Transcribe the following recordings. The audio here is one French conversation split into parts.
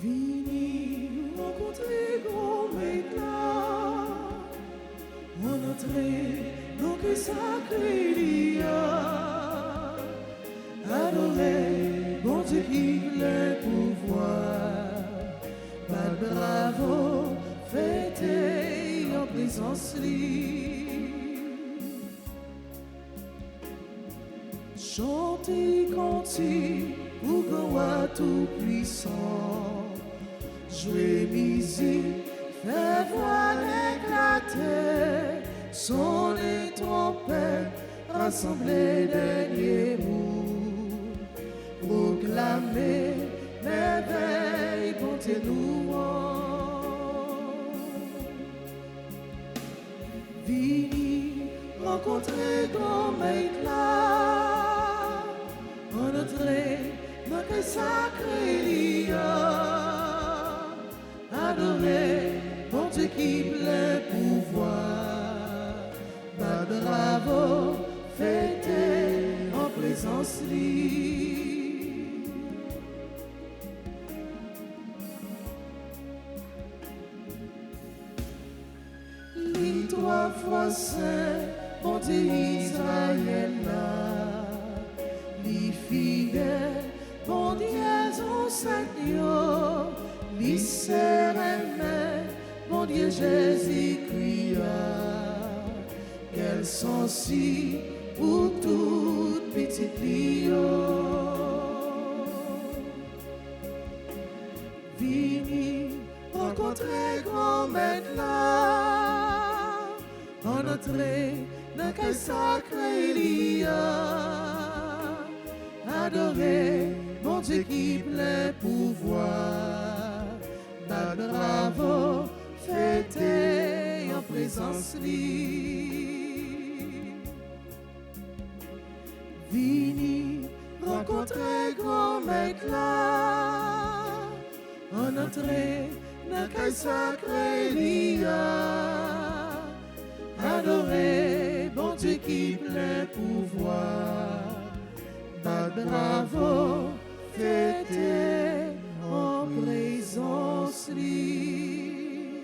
Vini rencontrer grand éclat, en entrée dans que sacré lia, adorer bon Dieu qui le pouvoir, mal bravo, fêter en présence li. Chantez, cantique, pour gloire tout puissant. Jouez musique, fait voix éclater. Sont les trompettes rassemblées derniers mots. Proclamez merveille, bonté, louange. Vini rencontrer comme éclat. En entrée dans que sacré lia, adorer bon Dieu qui plein pouvoir, bah bravo, fêter en présence li. Li 3 fois saint, bon Dieu Israël là. Li fidèle, bon Dieu, son Seigneur, li serein, bon Dieu Jésus-Christ, qu'elles sont si pour toute petite lio. Vini rencontrer grand maître là, en entrée dans quel sacré lia. Adorer mon Dieu qui plein pouvoir, bah bravo, fêter en présence li. Vini rencontrer grand maître là, en entrée dans quel sacré lia. Adorer mon Dieu qui plein pouvoir, bah bravo, fêtez en présence li.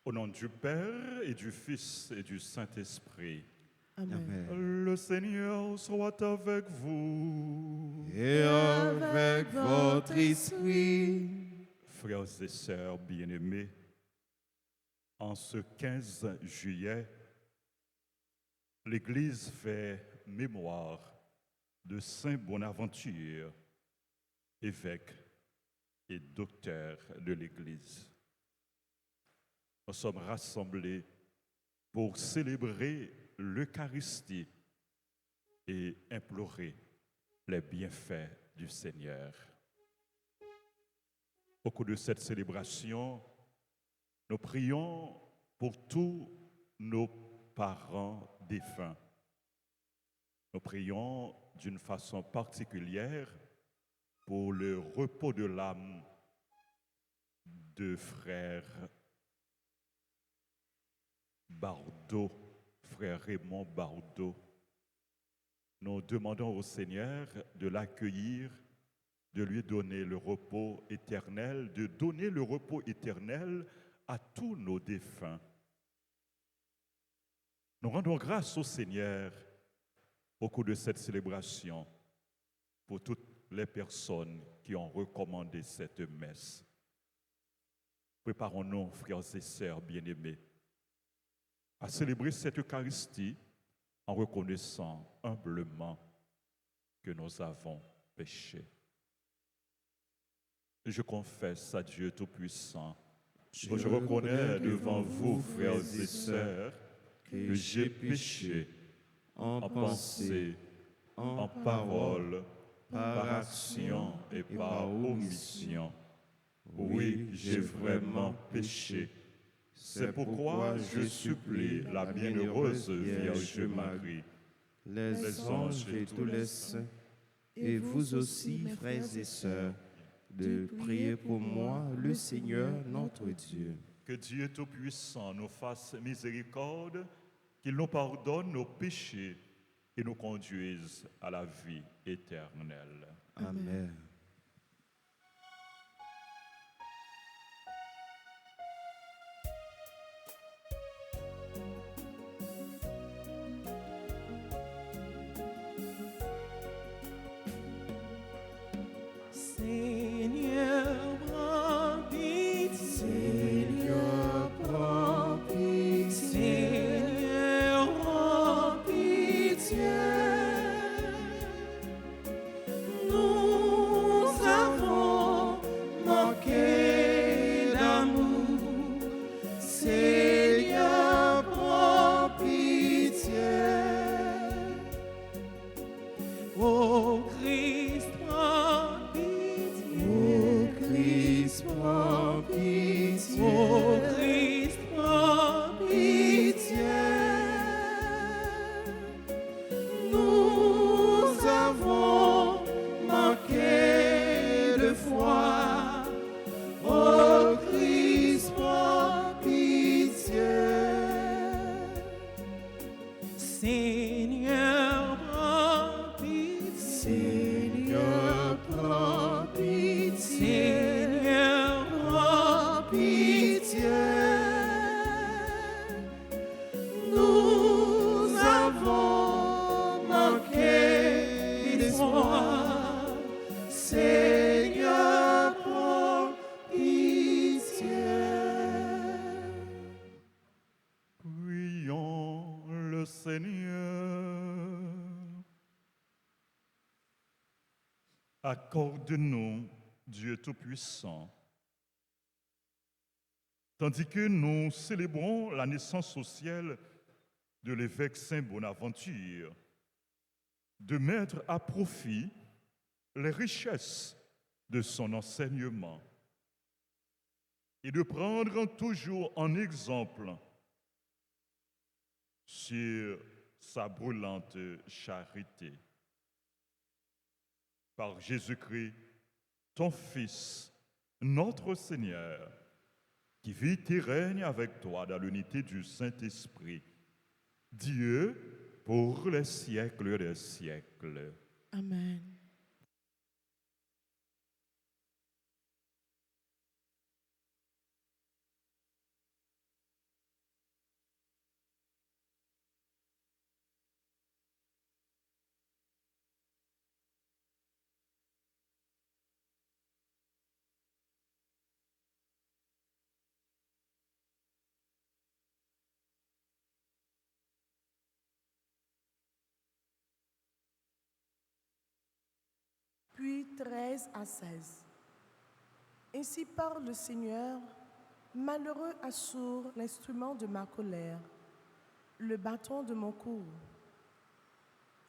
Au nom du Père et du Fils et du Saint-Esprit. Amen. Le Seigneur soit avec vous. Et avec votre esprit. Frères et sœurs bien-aimés, en ce 15 juillet, l'Église fait mémoire de Saint Bonaventure, évêque et docteur de l'Église. Nous sommes rassemblés pour célébrer l'Eucharistie et implorer les bienfaits du Seigneur. Au cours de cette célébration, nous prions pour tous nos parents défunts. Nous prions d'une façon particulière pour le repos de l'âme de frère Bardot, frère Raymond Bardot. Nous demandons au Seigneur de l'accueillir, de lui donner le repos éternel, de donner le repos éternel à tous nos défunts. Nous rendons grâce au Seigneur au cours de cette célébration pour toutes les personnes qui ont recommandé cette messe. Préparons-nous, frères et sœurs bien-aimés, à célébrer cette Eucharistie en reconnaissant humblement que nous avons péché. Je confesse à Dieu Tout-Puissant que je reconnais devant vous, frères et sœurs, que j'ai péché en pensée, en parole, par action et par omission. Oui, j'ai vraiment péché. C'est pourquoi je supplie la bienheureuse Vierge Marie, les anges et tous les saints, et vous aussi, frères et sœurs, de prier pour moi, le Seigneur notre Dieu. que Dieu Tout-Puissant nous fasse miséricorde, qu'il nous pardonne nos péchés et nous conduise à la vie éternelle. Amen. Ô Christ, prends pitié. Ô Christ, prends pitié. Ô Christ, prends pitié. Nous avons manqué de foi. Ô Christ, prends pitié. Seigneur, prends pitié. Seigneur, prends pitié. Seigneur, prends Pitié. Nous avons manqué de foi. Seigneur, prends pitié. Prions le Seigneur. Accorde-nous, Dieu Tout-Puissant, tandis que nous célébrons la naissance au ciel de l'évêque Saint Bonaventure, de mettre à profit les richesses de son enseignement et de prendre toujours en exemple sur sa brûlante charité. Par Jésus-Christ, ton Fils, notre Seigneur, qui vit et règne avec toi dans l'unité du Saint-Esprit, Dieu pour les siècles des siècles. Amen. Puis 13 à 16. Ainsi parle le Seigneur, malheureux Assur, l'instrument de ma colère, le bâton de mon cours.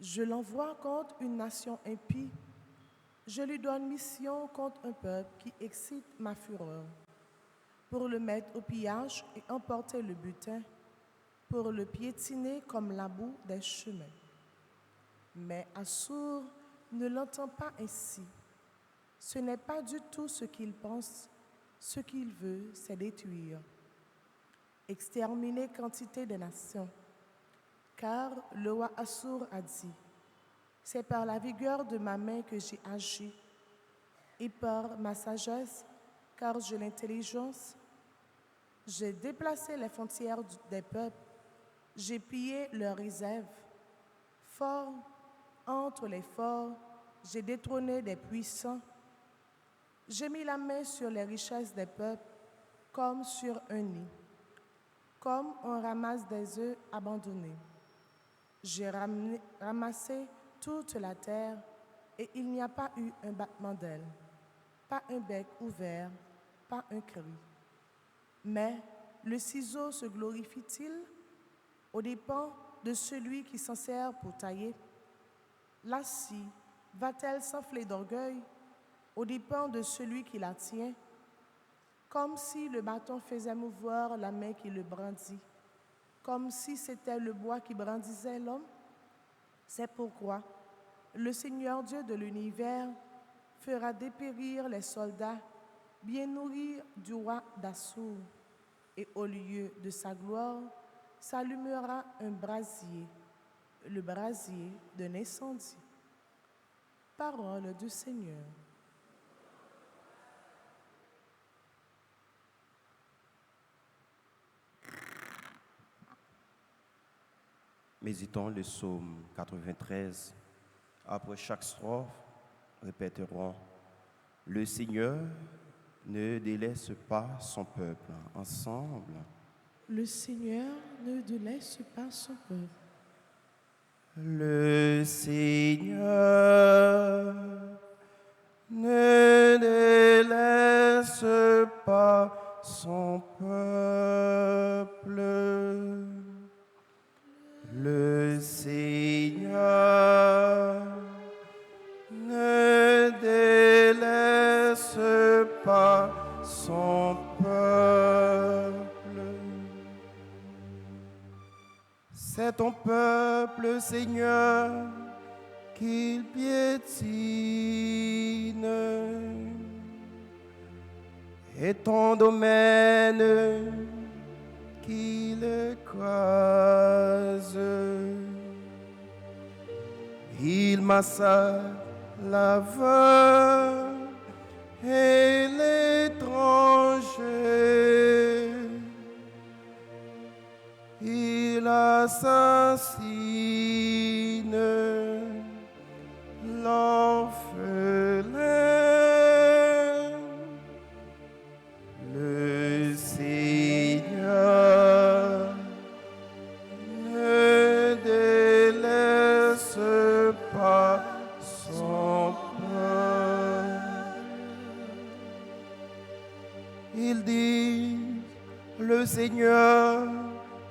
Je l'envoie contre une nation impie, je lui donne mission contre un peuple qui excite ma fureur, pour le mettre au pillage et emporter le butin, pour le piétiner comme la boue des chemins. Mais Assur ne l'entend pas ainsi. Ce n'est pas du tout ce qu'il pense. Ce qu'il veut, c'est détruire. Exterminer quantité de nations. Car le roi Assur a dit, c'est par la vigueur de ma main que j'ai agi, et par ma sagesse, car j'ai l'intelligence. J'ai déplacé les frontières des peuples, j'ai pillé leurs réserves. Fort entre les forts, j'ai détrôné des puissants. J'ai mis la main sur les richesses des peuples, comme sur un nid, comme on ramasse des œufs abandonnés. J'ai ramassé toute la terre, et il n'y a pas eu un battement d'aile, pas un bec ouvert, pas un cri. Mais le ciseau se glorifie-t-il aux dépens de celui qui s'en sert pour tailler? La scie va-t-elle s'enfler d'orgueil aux dépens de celui qui la tient? Comme si le bâton faisait mouvoir la main qui le brandit, comme si c'était le bois qui brandissait l'homme? C'est pourquoi le Seigneur Dieu de l'univers fera dépérir les soldats bien nourris du roi d'Assur, et au lieu de sa gloire s'allumera un brasier, le brasier d'un incendie. Parole du Seigneur. Méditons le psaume 93. Après chaque strophe, répéterons « Le Seigneur ne délaisse pas son peuple ». Ensemble. Le Seigneur ne délaisse pas son peuple. Le Seigneur ne délaisse pas son peuple. Le Seigneur Seigneur qu'il piétine, et ton domaine qu'il écrase. Il massacre la veuve et l'étranger. Il assassine l'orphelin. Le Seigneur ne délaisse pas son peuple. Il dit, le Seigneur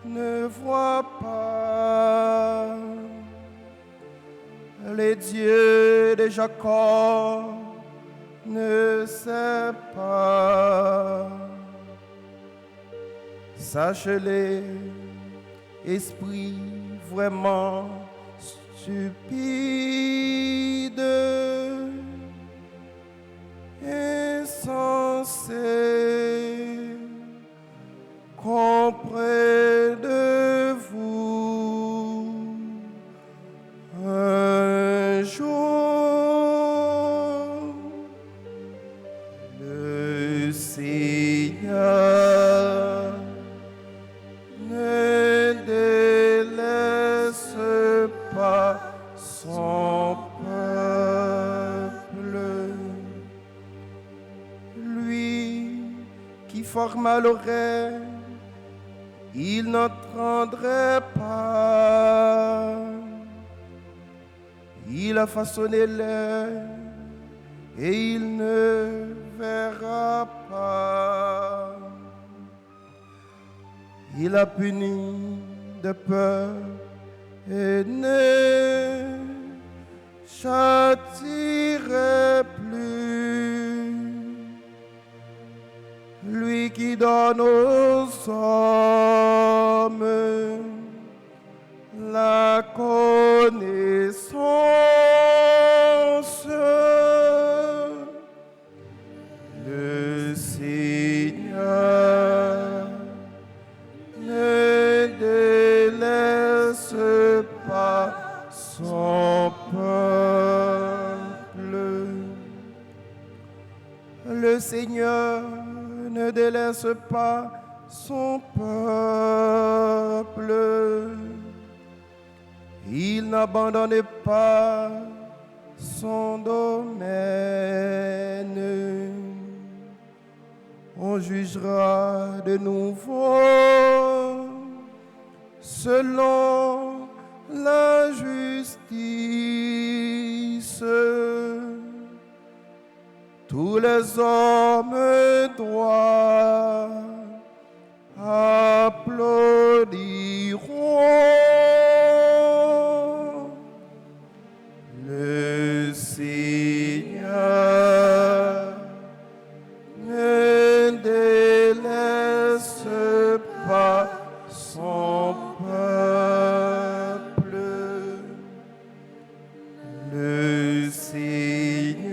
ne voit pas. Les dieux de Jacob ne savent pas. Sache-les, esprit vraiment stupide, insensé, qu'auprès de vous, un jour, le Seigneur ne délaisse pas son peuple. Lui qui forma l'oreille, il n'entendrait pas. Il a façonné l'œil et il ne verra pas. Il a puni de peur et ne châtierait plus. Lui qui donne aux hommes la connaissance, le Seigneur ne délaisse pas son peuple. Le Seigneur ne délaisse pas son peuple. Il n'abandonne pas son domaine. On jugera de nouveau selon la justice. Tous les hommes droits applaudiront. Le Seigneur ne délaisse pas son peuple. Le Seigneur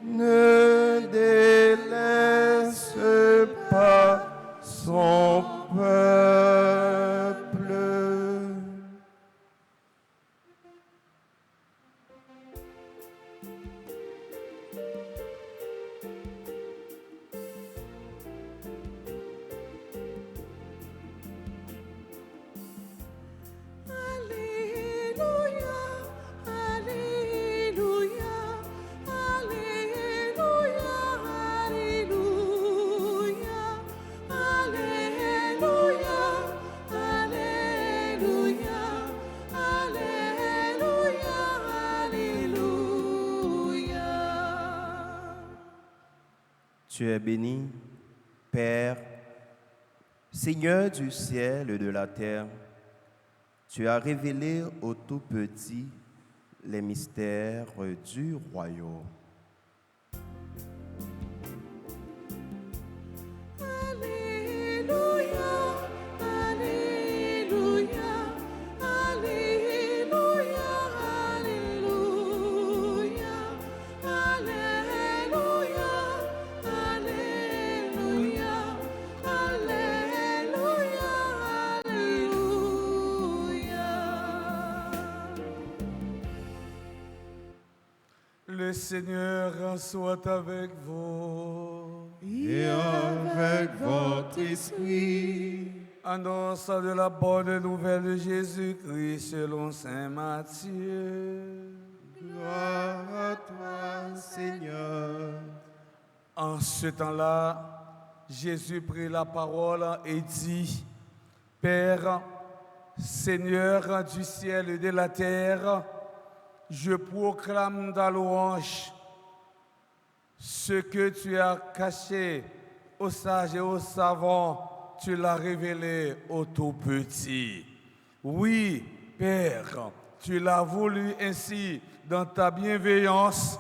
ne délaisse pas son peuple. Alléluia, Alléluia, Alléluia, Alléluia, Alléluia, Alléluia, Alléluia. Tu es béni, Père, Seigneur du ciel et de la terre. Tu as révélé aux tout petits les mystères du royaume. Alléluia, Alléluia, Le Seigneur soit avec vous. Et avec votre esprit. Annonce de la bonne nouvelle de Jésus-Christ selon saint Matthieu. Gloire à toi, Seigneur. En ce temps-là, Jésus prit la parole et dit, Père, Seigneur du ciel et de la terre, je proclame ta louange. Ce que tu as caché aux sages et aux savants, tu l'as révélé aux tout petits. Oui, Père, tu l'as voulu ainsi dans ta bienveillance.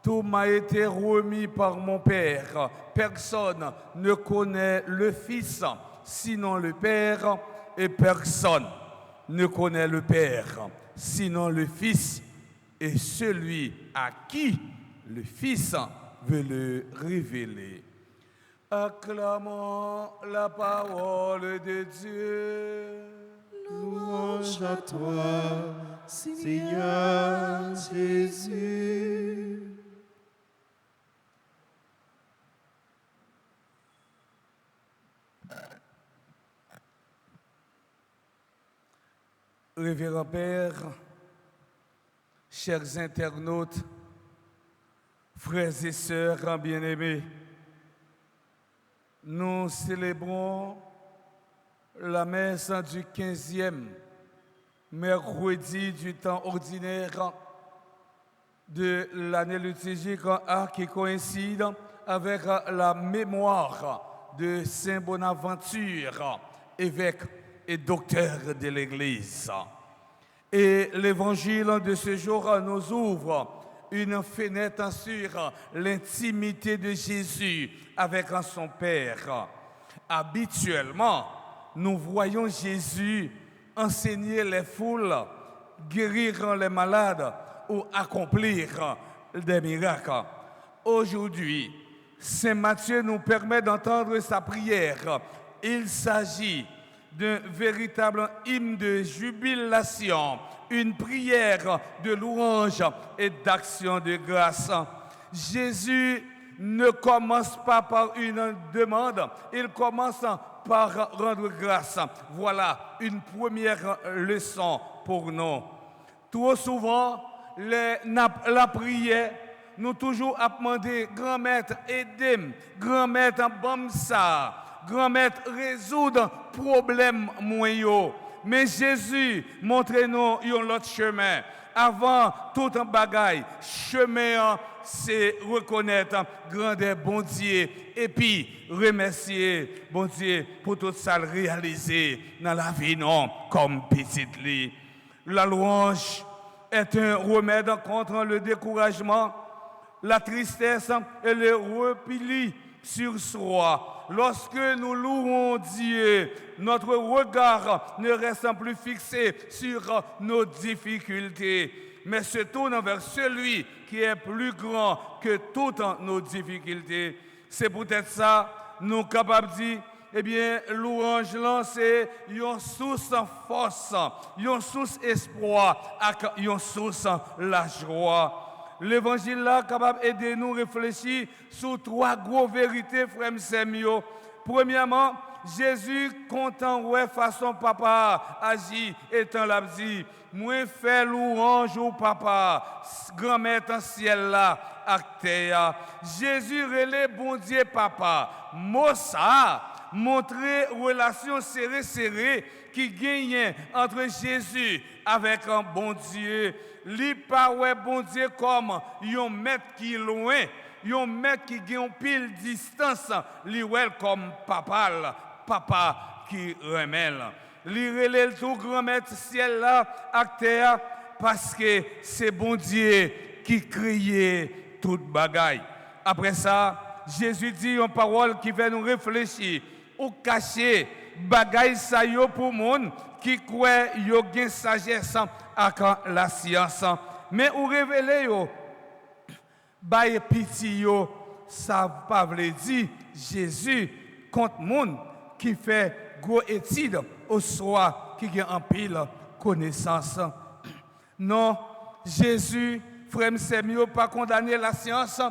Tout m'a été remis par mon Père. Personne ne connaît le Fils sinon le Père, et personne ne connaît le Père sinon le Fils et celui à qui le Fils veut le révéler. Acclamons la parole de Dieu. Louange à toi, Seigneur Jésus. Révérend Père, chers internautes, frères et sœurs bien-aimés, nous célébrons la messe du 15e mercredi du temps ordinaire de l'année liturgique A qui coïncide avec la mémoire de Saint Bonaventure, évêque et docteur de l'Église. Et l'évangile de ce jour nous ouvre une fenêtre sur l'intimité de Jésus avec son Père. Habituellement, nous voyons Jésus enseigner les foules, guérir les malades ou accomplir des miracles. Aujourd'hui, Saint Matthieu nous permet d'entendre sa prière. Il s'agit d'un véritable hymne de jubilation, une prière de louange et d'action de grâce. Jésus ne commence pas par une demande, il commence par rendre grâce. Voilà une première leçon pour nous. Trop souvent, la prière, nous toujours à demander, grand-maître, aidez-moi, grand-maître, bam ça. Grand-maître, résoudre problème moyen. Mais Jésus montre-nous un autre chemin. Avant tout un bagaille, chemin c'est reconnaître grandeur bon Dieu et puis remercier bon Dieu pour tout ça réalisé dans la vie non comme petite lit. La louange est un remède contre le découragement, la tristesse et le repli sur soi. Lorsque nous louons Dieu, notre regard ne reste plus fixé sur nos difficultés, mais se tourne vers celui qui est plus grand que toutes nos difficultés. C'est peut-être ça, nous sommes capables de dire, eh bien, louange là, c'est une source de force, une source d'espoir, une source de la joie. L'évangile là capable d'aider nous à réfléchir sur trois grosses vérités, frères et. Premièrement, Jésus content ouais façon papa agit étant l'a dit, moi fais louange au papa, grand-mère en ciel là, acteur. Jésus relève bon Dieu papa. Mossa montrer relation serrée qui gagne entre Jésus avec un bon Dieu. Li pa ouais bon Dieu comme un maître qui loin, un maître qui gagne pile distance, li ouais comme papa qui remèle. Li relève tout grand maître ciel là acteur parce que c'est bon Dieu qui crée toute bagaille. Après ça, Jésus dit une parole qui fait nous réfléchir ou cacher bagaille ça yo pour monde qui croit yo gain sagesse avec la science mais ou révéler yo baye pitié yo ça pas veut dire Jésus contre monde qui fait gros étude au soir qui gain en pile connaissance. Non, Jésus frère Semio, pas condamner la science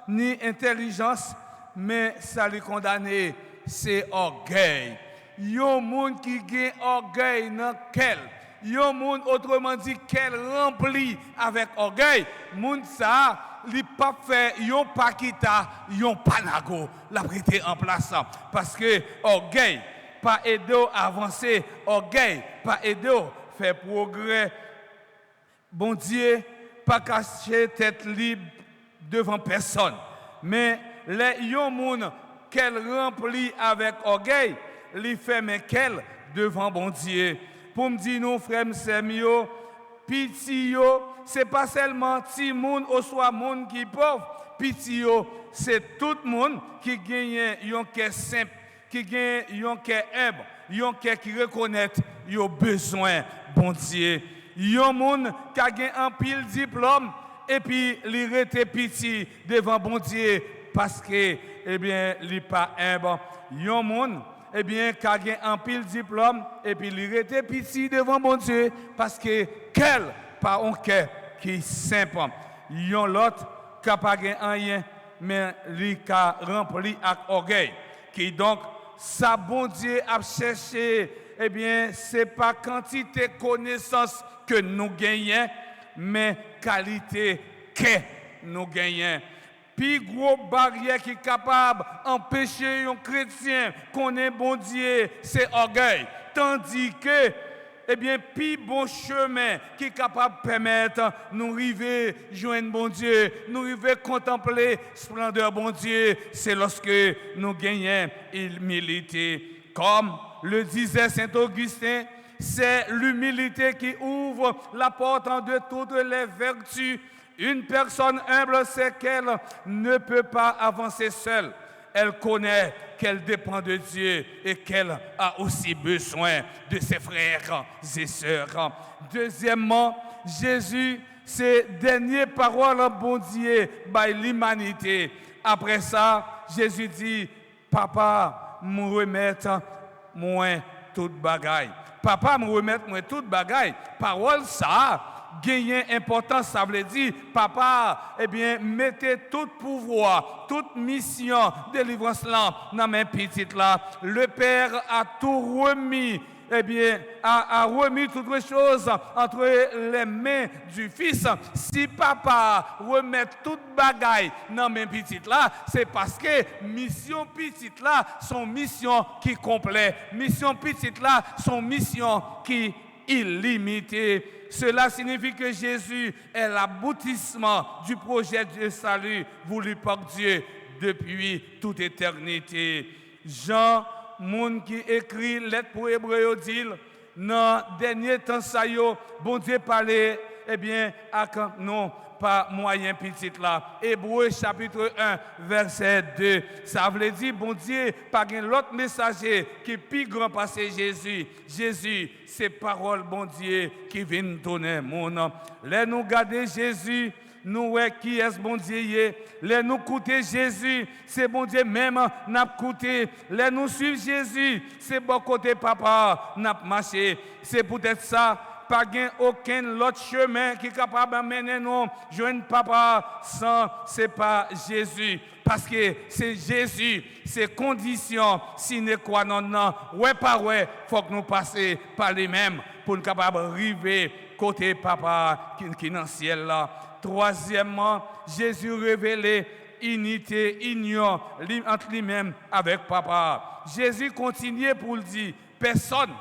ni intelligence, mais ça les condamner, c'est orgueil. Yon moun qui gagne orgueil dans quel? Yon moun autrement dit qu'elle remplit avec orgueil. Moun ça, li pas fait yon pakita, yon panago, la prêter en place parce que orgueil pas aider à avancer, orgueil pas aider faire progrès. Bon Dieu pas cacher tête libre devant personne. Mais les yon moun qu'elle remplit avec orgueil, li fait mais qu'elle devant bon Dieu. Pour me dire nous frères Semio, piti yo, c'est pas seulement ti moun ou soit moun qui pauvre, piti yo, c'est tout monde qui gagne yon cœur simple, qui gagne yon cœur humble, yon cœur qui reconnaît yo besoin bon Dieu. Yon moun qui a gagne un pile diplôme et puis li rete piti devant bon Dieu parce que eh bien li pas humble. Yon moun eh bien, qui a un pile diplôme, et puis il était petit devant mon Dieu, parce que quel pas un cœur qui est simple. Yon l'autre qui n'a pas rien, mais il a rempli avec orgueil. Qui donc, sa bon Dieu a cherché, eh bien, ce n'est pas quantité de connaissances que nous gagnons, mais qualité que nous gagnons. Puis gros barrière qui est capable d'empêcher un chrétien qu'on est bon Dieu, c'est orgueil. Tandis que, eh bien, puis bon chemin qui est capable de permettre nous arriver joindre bon Dieu, nous arriver contempler splendeur bon Dieu, c'est lorsque nous gagnons humilité. Comme le disait Saint Augustin, c'est l'humilité qui ouvre la porte de toutes les vertus. Une personne humble, c'est qu'elle ne peut pas avancer seule. Elle connaît qu'elle dépend de Dieu et qu'elle a aussi besoin de ses frères et sœurs. Deuxièmement, Jésus, ses dernières paroles, bon Dieu, by l'humanité. Après ça, Jésus dit, Papa, me remettre moi toute bagaille. Papa, me remettre moi toute bagaille. Parole ça. Gagner importance, ça veut dire, papa, eh bien, mettez tout pouvoir, toute mission, délivrance là, dans mes petites là. Le Père a tout remis, eh bien, a remis toutes les choses entre les mains du Fils. Si papa remet toute bagaille dans mes petites là, c'est parce que mission petite là, son mission qui complète. Mission petite là, son mission qui illimitée. Cela signifie que Jésus est l'aboutissement du projet de salut voulu par Dieu depuis toute éternité. Jean, moun qui écrit lettre pour Hébreux, dit, dans le dernier temps, ça y est, bon Dieu parlait, eh bien, non, pas moyen petit là. Hébreux chapitre 1, verset 2. Ça veut dire, bon Dieu, pas l'autre messager qui est plus grand passé Jésus. Jésus, c'est parole, bon Dieu, qui vient donner mon nom. Là, nous garder Jésus, nous voyons qui est bon Dieu. Là, nous écouter Jésus, c'est bon Dieu même, n'a écouté. Là, nous suivre Jésus, c'est bon côté papa, n'a marché. C'est peut-être ça. Pas aucun autre chemin qui est capable d'amener nous joindre papa sans c'est pas Jésus parce que c'est Jésus, c'est condition sine qua non ouais pas ouais faut que nous passer par lui-même pour nous capable arriver côté papa qui est dans le ciel là. Troisièmement, Jésus révélé unité, union entre lui-même avec papa. Jésus continue pour le dire personne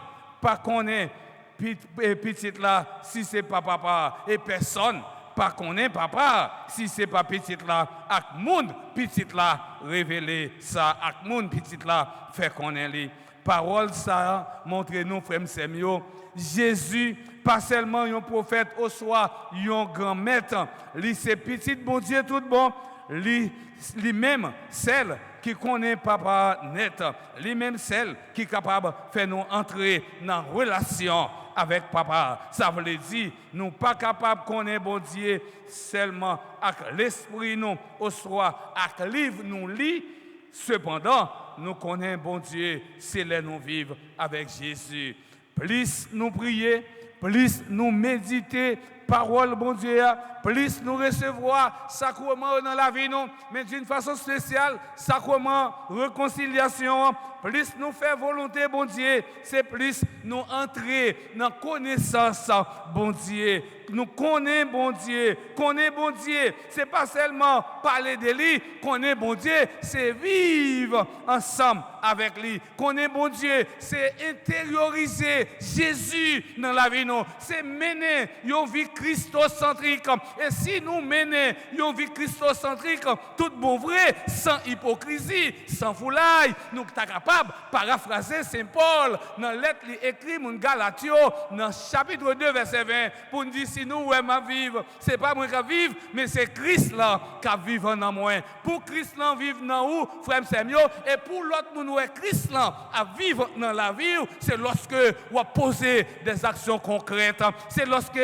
pas connaît petite là si c'est pas papa et personne pas connaît papa si c'est pas petite là ak monde petite là révéler ça ak monde petite là fait connaître les paroles ça montre nous frère Semio Jésus pas seulement un prophète au soit un grand maître lui c'est petit bon Dieu tout bon lui-même celle qui connaît papa net lui-même celle qui est capable de faire nous entrer dans relation avec papa. Ça veut dire, nous pas capables de connaître bon Dieu seulement avec l'esprit nous, au soit avec le livre nous lit. Cependant, nous connaissons bon Dieu, c'est là nous vivons avec Jésus. Plus nous prier, plus nous méditer parole, bon Dieu, plus nous recevoir sacrement dans la vie, nous, mais d'une façon spéciale, sacrement, réconciliation, plus nous faire volonté, bon Dieu, c'est plus nous entrer dans la connaissance, bon Dieu. Nous connaissons, bon Dieu, bon Dieu, c'est pas seulement parler de lui, connaître bon Dieu, c'est vivre ensemble avec lui. Connaître bon Dieu, c'est intérioriser Jésus dans la vie, nous. C'est mener une vie christocentrique. Et si nous menons une vie christocentrique, tout bon vrai, sans hypocrisie, sans foulaille, nous sommes capables de paraphraser Saint Paul dans la lettre écrite mon Galatio, dans chapitre 2, verset 20, pour nous dire si nous sommes vivre, ce n'est pas moi qui vive, mais c'est Christ là qui vive dans moi. Pour Christ là vivre dans nous, frère Samuel, et pour l'autre nous Christ là à vivre dans la vie, c'est lorsque vous posez des actions concrètes, c'est lorsque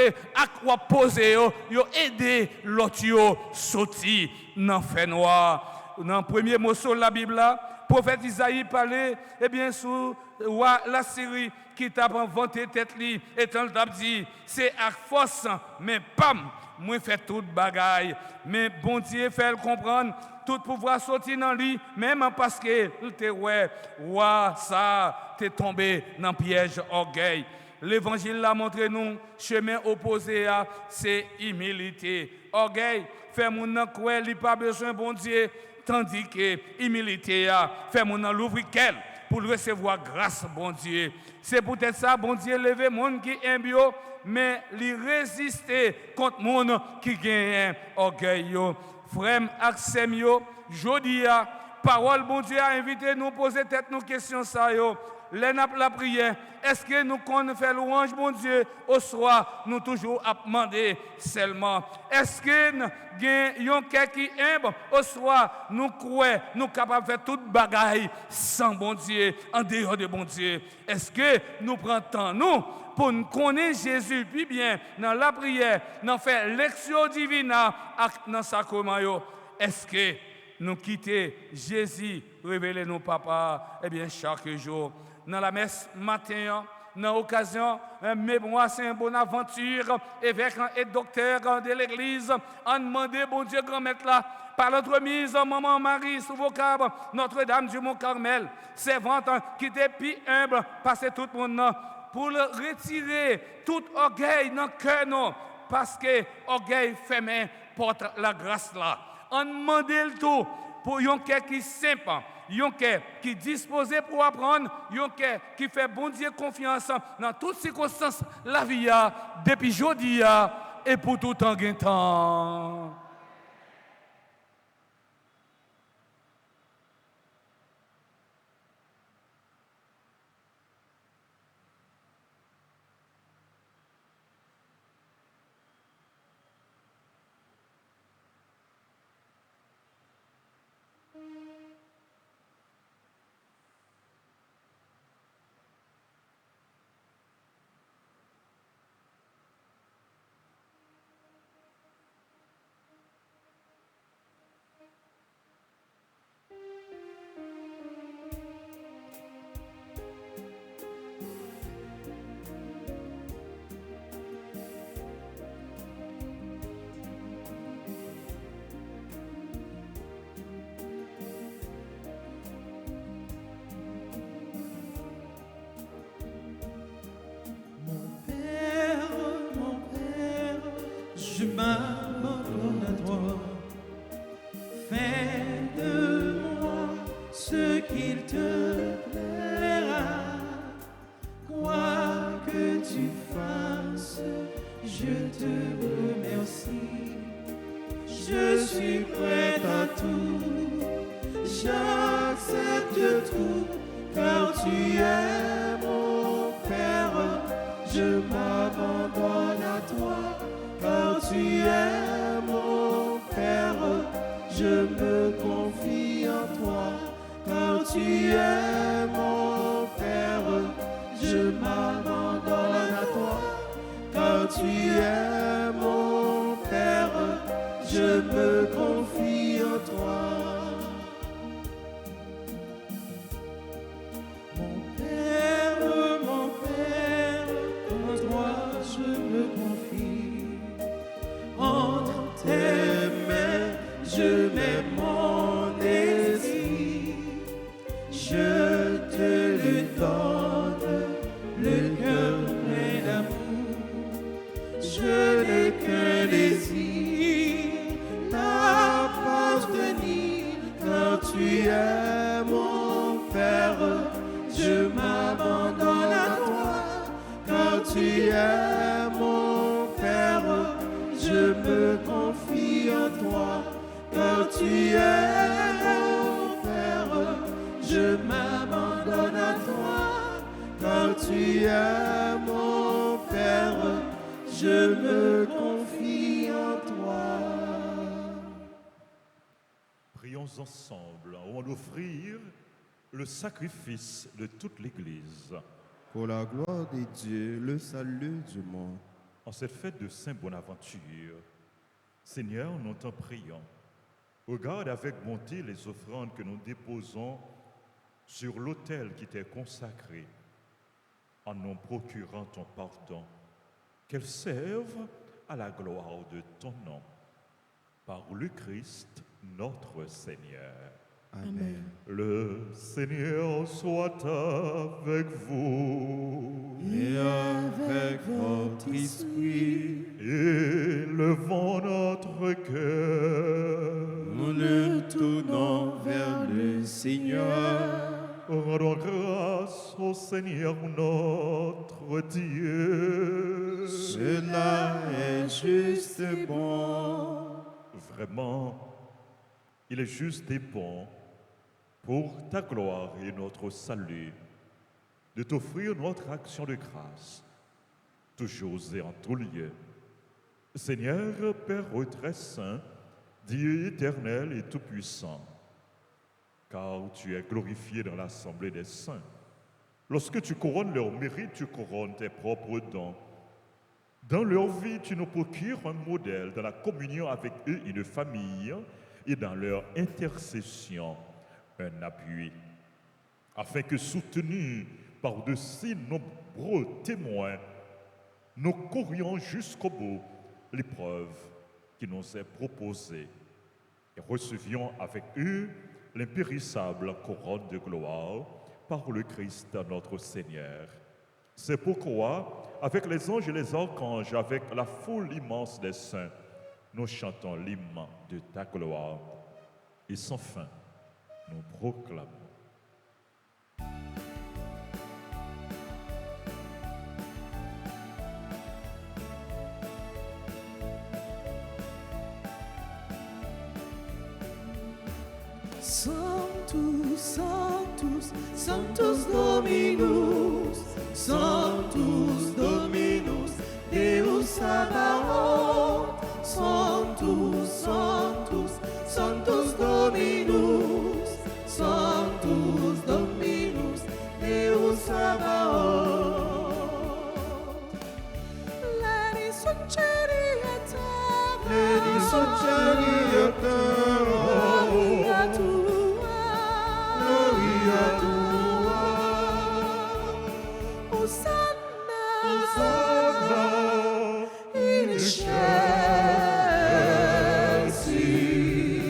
vous posez, vous aidez l'autre sortir dans le fait noir. Dans le premier morceau de la Bible, le prophète Isaïe parlait, eh bien, sur la Syrie qui t'a inventé tête li, et tant t'a dit, c'est à force, mais pam, moi fait toute bagaille. Mais bon Dieu fait le comprendre, tout pouvoir sortir dans lui, même parce que t'es ouais, ça, t'es tombé dans le piège orgueil. L'évangile l'a montré nous, chemin opposé à c'est humilité. Orgueil fait mon nan quoi, il pas besoin bon Dieu, tandis que humilité fait mon nan l'ouvrir qu'elle pour recevoir grâce bon Dieu. C'est peut-être ça bon Dieu lever monde qui imbio mais li résister contre monde qui gagne orgueil yo. Frère Axem yo, jodi a parole bon Dieu a invité nous poser tête nos questions ça yo. La prière, est-ce que nous connaissons faire louange, mon Dieu, au soir, nous toujours à demander seulement. Est-ce que nous avons quelqu'un qui aime, au soir, nous croyons, nous sommes capables de faire toute bagaille sans bon Dieu, en dehors de bon Dieu. Est-ce que nous prenons temps, nous, pour nous connaître Jésus, puis bien, dans la prière, dans faire lecture divine, dans le sacrement, est-ce que nous quittons Jésus, révélez nous, papa, eh bien, chaque jour. Dans la messe matin, dans l'occasion, mais moi c'est une bonne aventure, évêque et docteur de l'église, en demandé, bon Dieu, grand-maître là, par l'entremise, maman Marie, sous vos câbles, Notre-Dame du Mont-Carmel, servante qui était plus humble, passez tout le monde, pour le retirer tout orgueil dans le cœur, non, parce que orgueil fermé porte la grâce là. On demande le tout pour un cœur qui est simple. Yon qui est disposé pour apprendre, yon qui fait bon Dieu confiance dans toutes circonstances la vie depuis aujourd'hui et pour tout temps. Je m'abandonne à toi, fais de moi ce qu'il te plaira. Quoi que tu fasses, je te remercie. Je suis prêt à tout, j'accepte tout, car tu es mon Père. Je m'abandonne à toi. Car tu es mon Père, je me confie en toi. Car tu es mon Père, je m'abandonne à toi. Car tu es mon Père, je me confie en toi. Mon Père, en toi je me confie. me confie en toi, car tu es mon Père. Je m'abandonne à toi, car tu es mon Père. Je me confie en toi. Prions ensemble avant d'offrir le sacrifice de toute l'Église. Pour la gloire de Dieu, le salut du monde. En cette fête de Saint-Bonaventure, Seigneur, nous t'en prions. Regarde avec bonté les offrandes que nous déposons sur l'autel qui t'est consacré, en nous procurant ton pardon, qu'elles servent à la gloire de ton nom, par le Christ notre Seigneur. Amen. Le Seigneur soit avec vous. Et avec votre esprit, Élevons notre cœur. nous nous tournons vers le Seigneur. Rendons grâce au Seigneur notre Dieu. Cela est juste et bon. Vraiment, il est juste et bon pour ta gloire et notre salut de t'offrir notre action de grâce, toujours et en tout lieu. Seigneur, Père très saint, Dieu éternel et tout-puissant, car tu es glorifié dans l'assemblée des saints. Lorsque tu couronnes leur mérite, tu couronnes tes propres dons. Dans leur vie, tu nous procures un modèle dans la communion avec eux et de famille, et dans leur intercession, un appui, afin que soutenus par de si nombreux témoins, nous courions jusqu'au bout l'épreuve qui nous est proposée et recevions avec eux l'impérissable couronne de gloire par le Christ notre Seigneur. C'est pourquoi, avec les anges et les archanges, avec la foule immense des saints, nous chantons l'hymne de ta gloire et sans fin, nous proclamons. Sanctus, Sanctus, Sanctus Dominus, Sanctus Dominus, Deus Sabaoth, Sanctus, Sanctus, Sanctus Dominus, Sanctus Dominus, Deus Sabaoth. Leni succedi et terra, Leni succedi et terra, gloria tua, gloria tua. Hosanna, Hosanna, in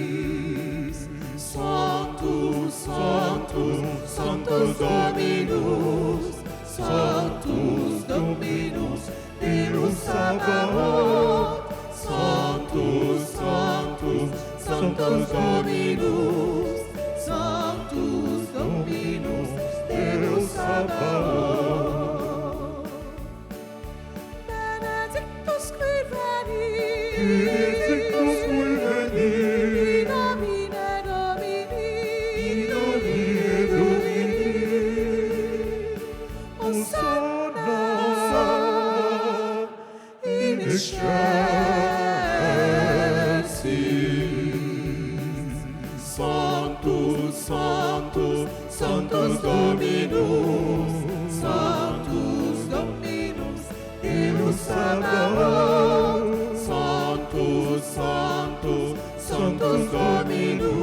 excelsis. Sanctus, Sanctus, Sanctus Dominus, Sanctus Dominus, Deus Sabaoth. Sanctus, Sanctus, Sanctus Dominus, Sanctus Dominus, Deus Sabaoth. Benedictus qui venit, Benedictus qui venit, in nomine Domini, in nomine Domini. Hosanna, Hosanna, in excelsis. Sanctus, Sanctus, Sanctus Dominus, Sanctus Dominus, Deus Sabaoth. Sanctus, Sanctus, Sanctus Dominus,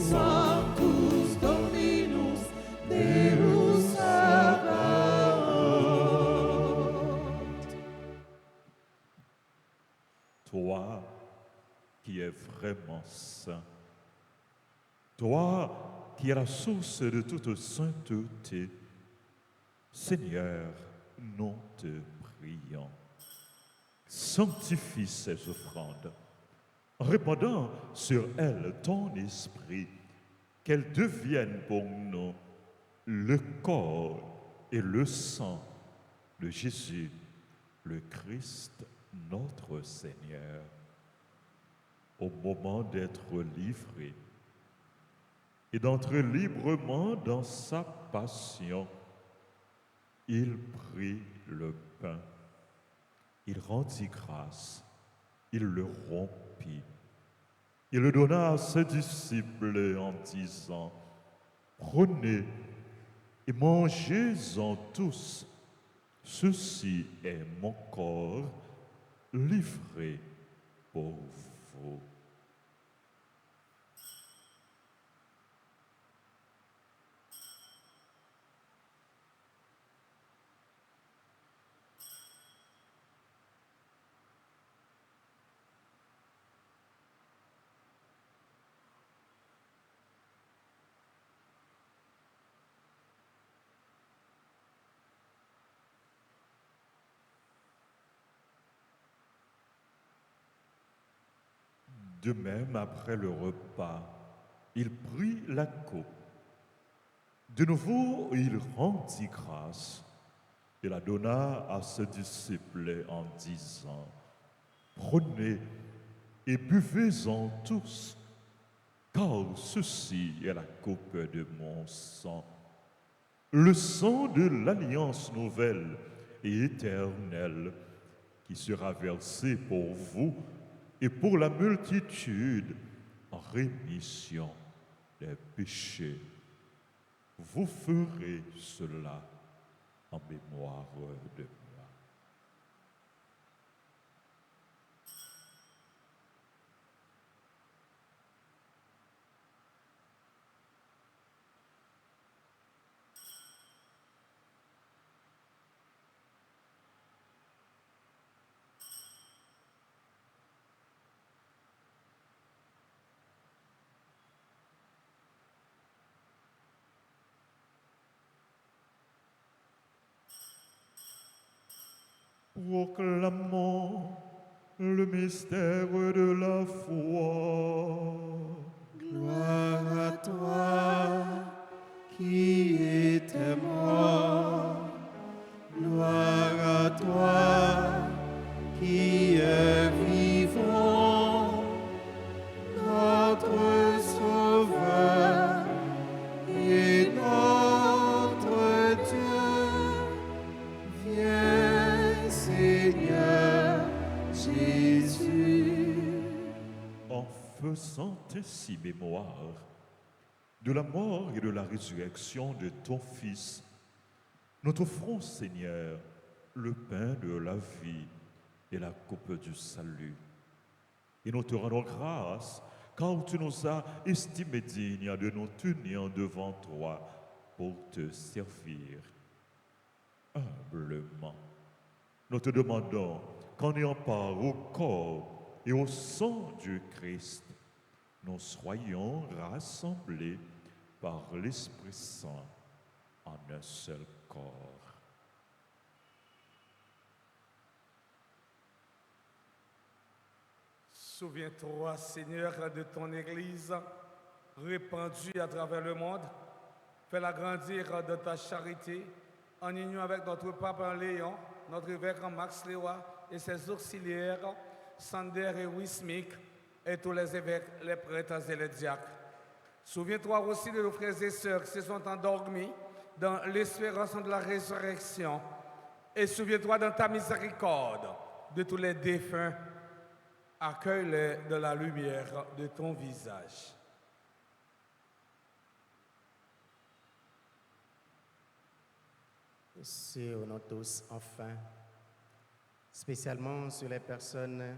Sanctus Dominus, Deus Sabaoth. Toi qui es vraiment saint, toi qui es la source de toute sainteté, Seigneur, nous te prions. Sanctifie ces offrandes, en répandant sur elles ton esprit, qu'elles deviennent pour nous le corps et le sang de Jésus, le Christ, notre Seigneur. au moment d'être livré et d'entrer librement dans sa passion, il prit le pain, il rendit grâce, il le rompit, il le donna à ses disciples en disant, « Prenez et mangez-en tous, ceci est mon corps livré pour vous. » De même, après le repas, il prit la coupe. De nouveau, il rendit grâce et la donna à ses disciples en disant, « Prenez et buvez-en tous, car ceci est la coupe de mon sang, le sang de l'alliance nouvelle et éternelle qui sera versé pour vous et pour la multitude en rémission des péchés. Vous ferez cela en mémoire de moi. » Proclamons le mystère de la foi. Gloire à toi qui étais mort. Gloire à toi qui es vivant. Notre Sauveur et notre Dieu. Viens, Seigneur Jésus. En faisant ainsi mémoire de la mort et de la résurrection de ton Fils, nous t'offrons, Seigneur, le pain de la vie et la coupe du salut. Et nous te rendons grâce, car tu nous as estimés dignes de nous tenir devant toi pour te servir humblement. Nous te demandons qu'en ayant part au corps et au sang du Christ, nous soyons rassemblés par l'Esprit Saint en un seul corps. Souviens-toi, Seigneur, de ton Église répandue à travers le monde. Fais-la grandir de ta charité en union avec notre pape Léon, notre évêque Max Léois et ses auxiliaires, Sander et Wismik, et tous les évêques, les prêtres et les diacres. Souviens-toi aussi de nos frères et sœurs qui se sont endormis dans l'espérance de la résurrection. Et souviens-toi dans ta miséricorde de tous les défunts. Accueille-les de la lumière de ton visage. Sur nous tous, enfin, spécialement sur les personnes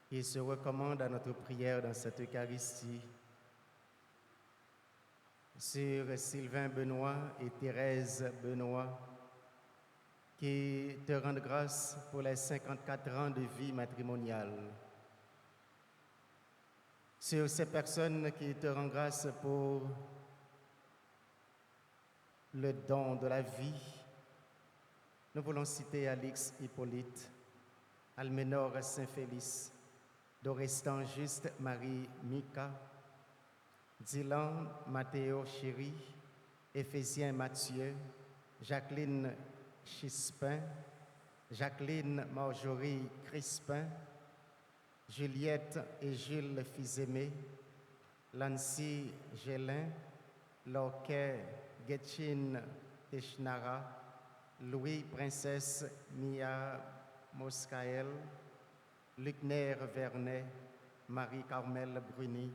qui se recommandent à notre prière dans cette Eucharistie, sur Sylvain Benoît et Thérèse Benoît, qui te rendent grâce pour les 54 ans de vie matrimoniale. Sur ces personnes qui te rendent grâce pour le don de la vie, nous voulons citer Alix Hippolyte, Alménor Saint-Félix, Dorestan Juste Marie Mika, Dylan Mathéo Chéri, Éphésien Mathieu, Jacqueline Chispin, Jacqueline Marjorie Crispin, Juliette et Jules Fils-Aimé, Lancy Gélin, Lorquet Getchin Teshnara, Louis Princesse Mia Moscaël, Lucner Vernet, Marie-Carmel Bruni,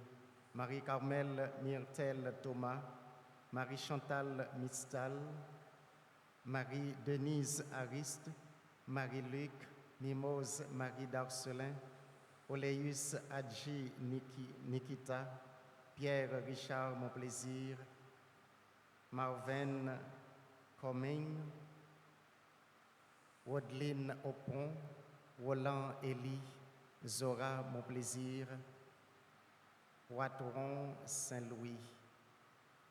Marie-Carmel Myrtel Thomas, Marie-Chantal Mistal, Marie-Denise Ariste, Marie-Luc Mimose Marie d'Arcelin, Oléus Adji Nikita, Pierre Richard Monplaisir, Marvin Coming, Wodeline Opon, Roland Elie, Zora Monplaisir, Watron Saint-Louis.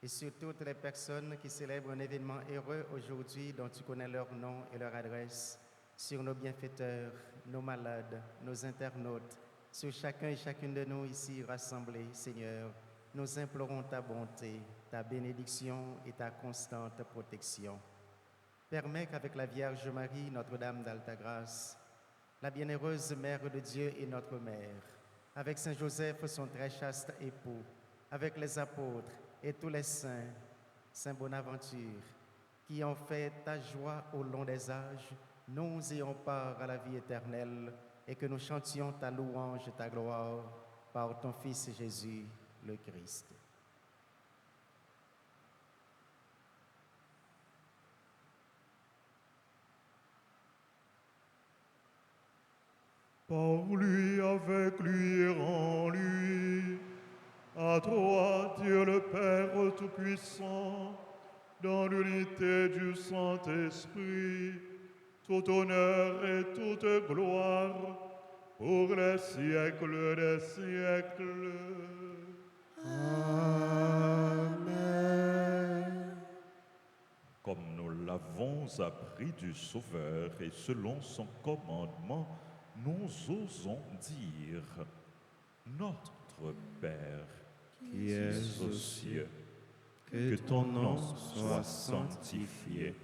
Et sur toutes les personnes qui célèbrent un événement heureux aujourd'hui dont tu connais leur nom et leur adresse, sur nos bienfaiteurs, nos malades, nos internautes, sur chacun et chacune de nous ici rassemblés, Seigneur, nous implorons ta bonté, ta bénédiction et ta constante protection. Permets qu'avec la Vierge Marie, Notre-Dame d'Alta Grâce, la bienheureuse Mère de Dieu et notre Mère, avec Saint Joseph, son très chaste époux, avec les apôtres et tous les saints, Saint Bonaventure, qui ont fait ta joie au long des âges, nous ayons part à la vie éternelle et que nous chantions ta louange et ta gloire par ton Fils Jésus, le Christ. Par lui, avec lui et en lui, à toi, Dieu le Père Tout-Puissant, dans l'unité du Saint-Esprit, tout honneur et toute gloire pour les siècles des siècles. Amen. Comme nous l'avons appris du Sauveur et selon son commandement, nous osons dire: Notre Père, Qui es aux cieux, que ton nom soit sanctifié,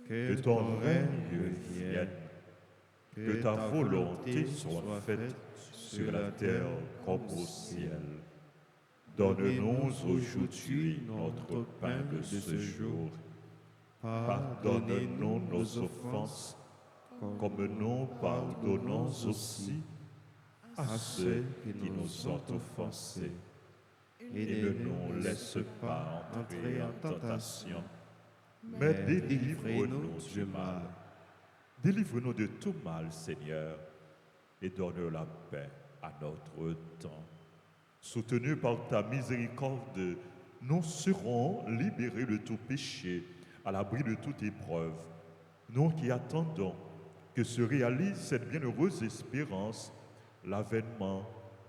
que ton règne vienne, que ta volonté soit faite sur la terre comme au ciel. Donne-nous aujourd'hui notre pain de ce jour. Pardonne-nous nos offenses, comme nous pardonnons aussi à ceux qui nous ont offensés. Et ne nous laisse pas entrer en tentation, mais délivre-nous du mal. Délivre-nous de tout mal, Seigneur, et donne la paix à notre temps. Soutenus par ta miséricorde, nous serons libérés de tout péché, à l'abri de toute épreuve. Nous qui attendons que se réalise cette bienheureuse espérance, l'avènement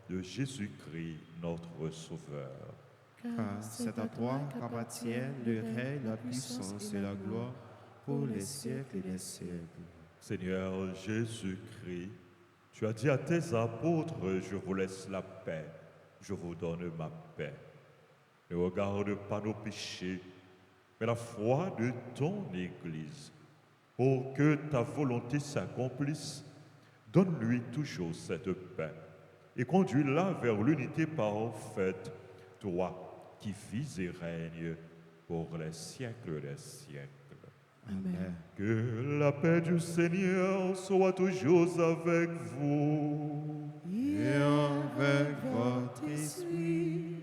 de Jésus-Christ, notre Sauveur. car c'est à toi qu'appartiennent le règne, la puissance et la gloire pour les siècles des siècles. Seigneur Jésus-Christ, tu as dit à tes apôtres: je vous laisse la paix, je vous donne ma paix. Ne regarde pas nos péchés, mais la foi de ton Église. Pour que ta volonté s'accomplisse, donne-lui toujours cette paix et conduis-la vers l'unité parfaite, toi qui vis et règnes pour les siècles des siècles. Amen. Que la paix du Seigneur soit toujours avec vous. Et avec votre esprit.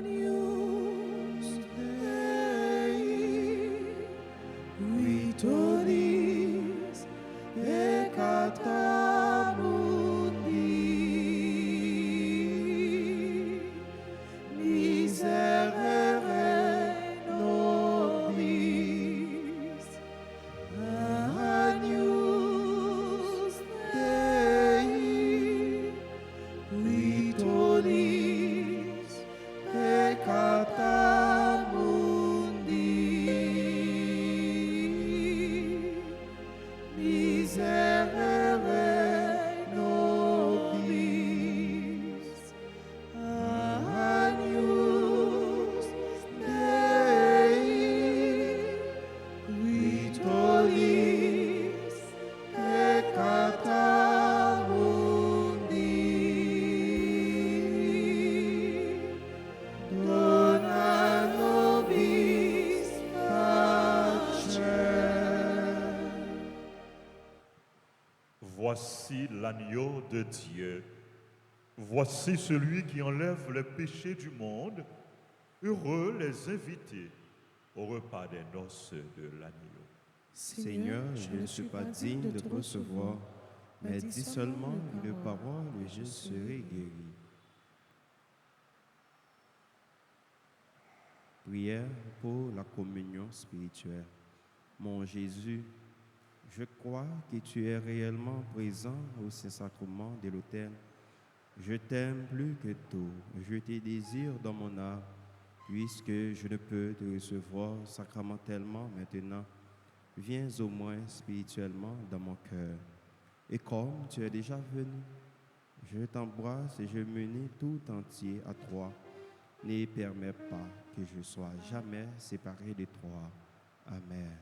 Agnus Dei, Victoris, peccata l'agneau de Dieu. Voici celui qui enlève les péchés du monde. Heureux les invités au repas des noces de l'agneau. Seigneur, je ne suis pas digne de te recevoir, mais dis seulement une parole et je serai guéri. Prière pour la communion spirituelle. Mon Jésus, je crois que tu es réellement présent au Saint-Sacrement de l'autel. Je t'aime plus que tout. Je te désire dans mon âme, puisque je ne peux te recevoir sacramentellement maintenant. Viens au moins spirituellement dans mon cœur. Et comme tu es déjà venu, je t'embrasse et je m'unis tout entier à toi. Ne permets pas que je sois jamais séparé de toi. Amen.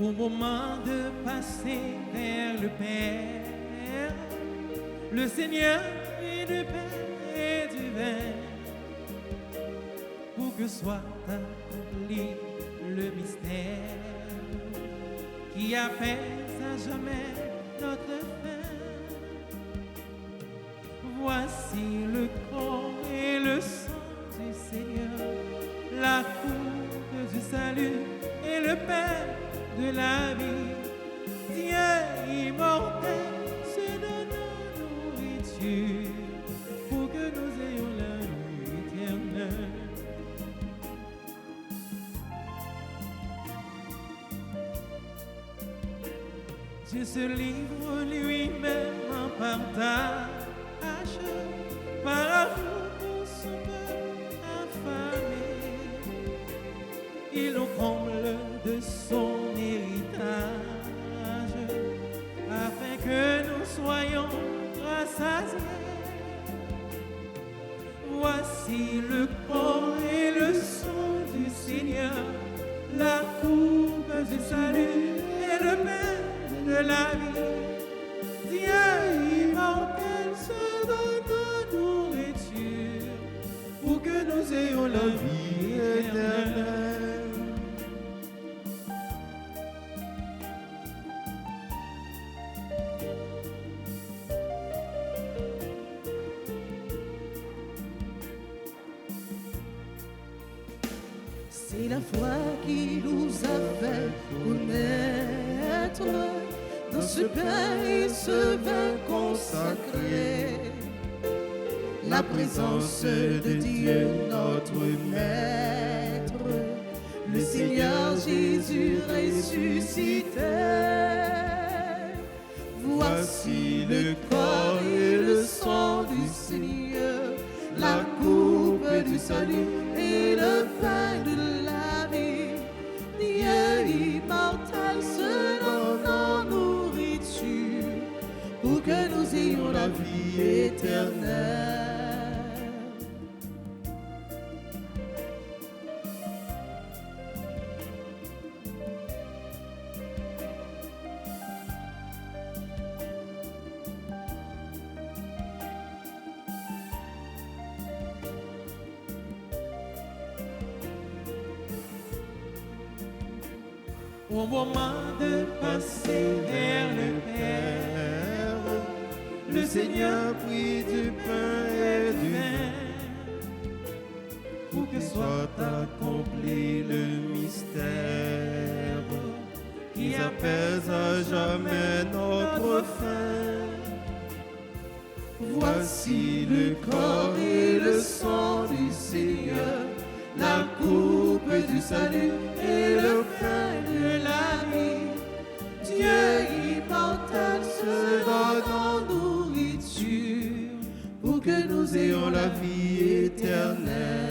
Au moment de passer vers le Père, le Seigneur est du pain et du vin, pour que soit accompli le mystère qui apaise à jamais notre faim. Voici le corps et le sang du Seigneur, la coupe du salut et le pain de la vie. Dieu immortel se donne en nourriture pour que nous ayons la vie éternelle. Dieu se livre lui-même en partage par amour pour son peuple affamé. Il nous comble de son héritage, afin que nous soyons rassasiés. Voici le corps et le sang du Seigneur, la coupe du salut et le pain de la vie. Dieu immortel se donne en nourriture pour que nous ayons la vie éternelle. C'est la foi qui nous a fait connaître dans ce pain et ce vin consacré la présence de Dieu notre Maître, le Seigneur Jésus ressuscité. Voici le corps et le sang du Seigneur, la coupe du salut et le pain de la vie. Dieu immortel se donne en nourriture pour que nous ayons la vie éternelle. Au moment de passer vers le Père, le Seigneur prit du pain et du vin, pour que soit accompli le mystère qui apaise à jamais notre faim. Voici le corps et le sang du Seigneur, la coupe du salut et le pain de la vie. Dieu immortel se donne en nourriture pour que nous ayons la vie éternelle.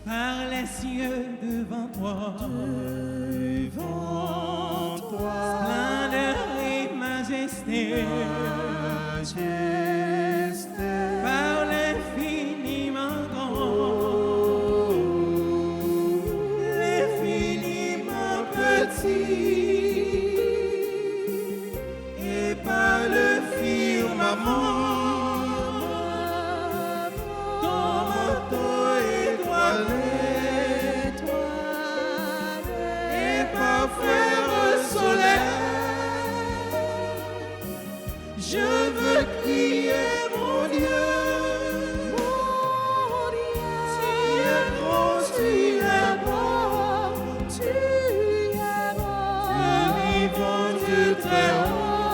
Par les cieux devant toi, splendeur et majesté, par l'infiniment grand, l'infiniment petit, et par le firmament. Je veux crier mon Dieu, tu es grand, tu es bon, tu es bon, Dieu vivant, Dieu très haut,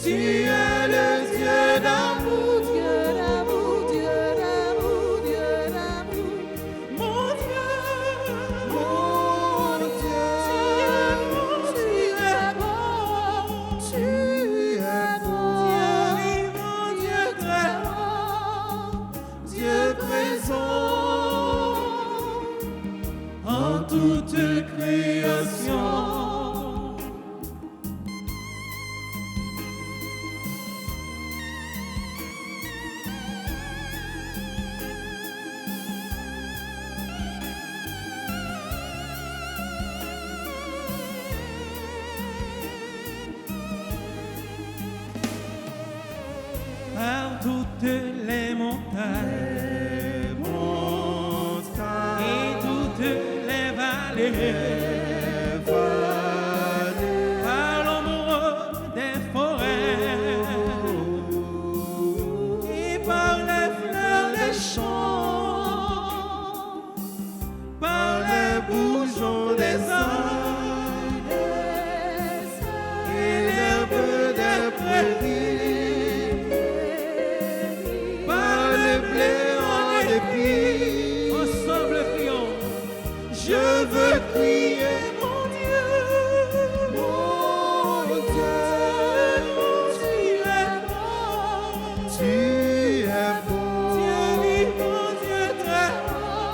tu es le Dieu d'amour, Dieu d'amour, Dieu d'amour, Dieu d'amour, mon Dieu, tu es bon, tu es bon, Dieu vivant, Dieu très haut, Dieu présent en toute création. Par toutes les montagnes, et toutes les vallées, par l'ombre des forêts, et par les fleurs des champs, par les bourgeons des arbres, et l'herbe des prairies. Ensemble crions, je veux crier mon Dieu, tu es bon, Dieu vivant, Dieu très haut,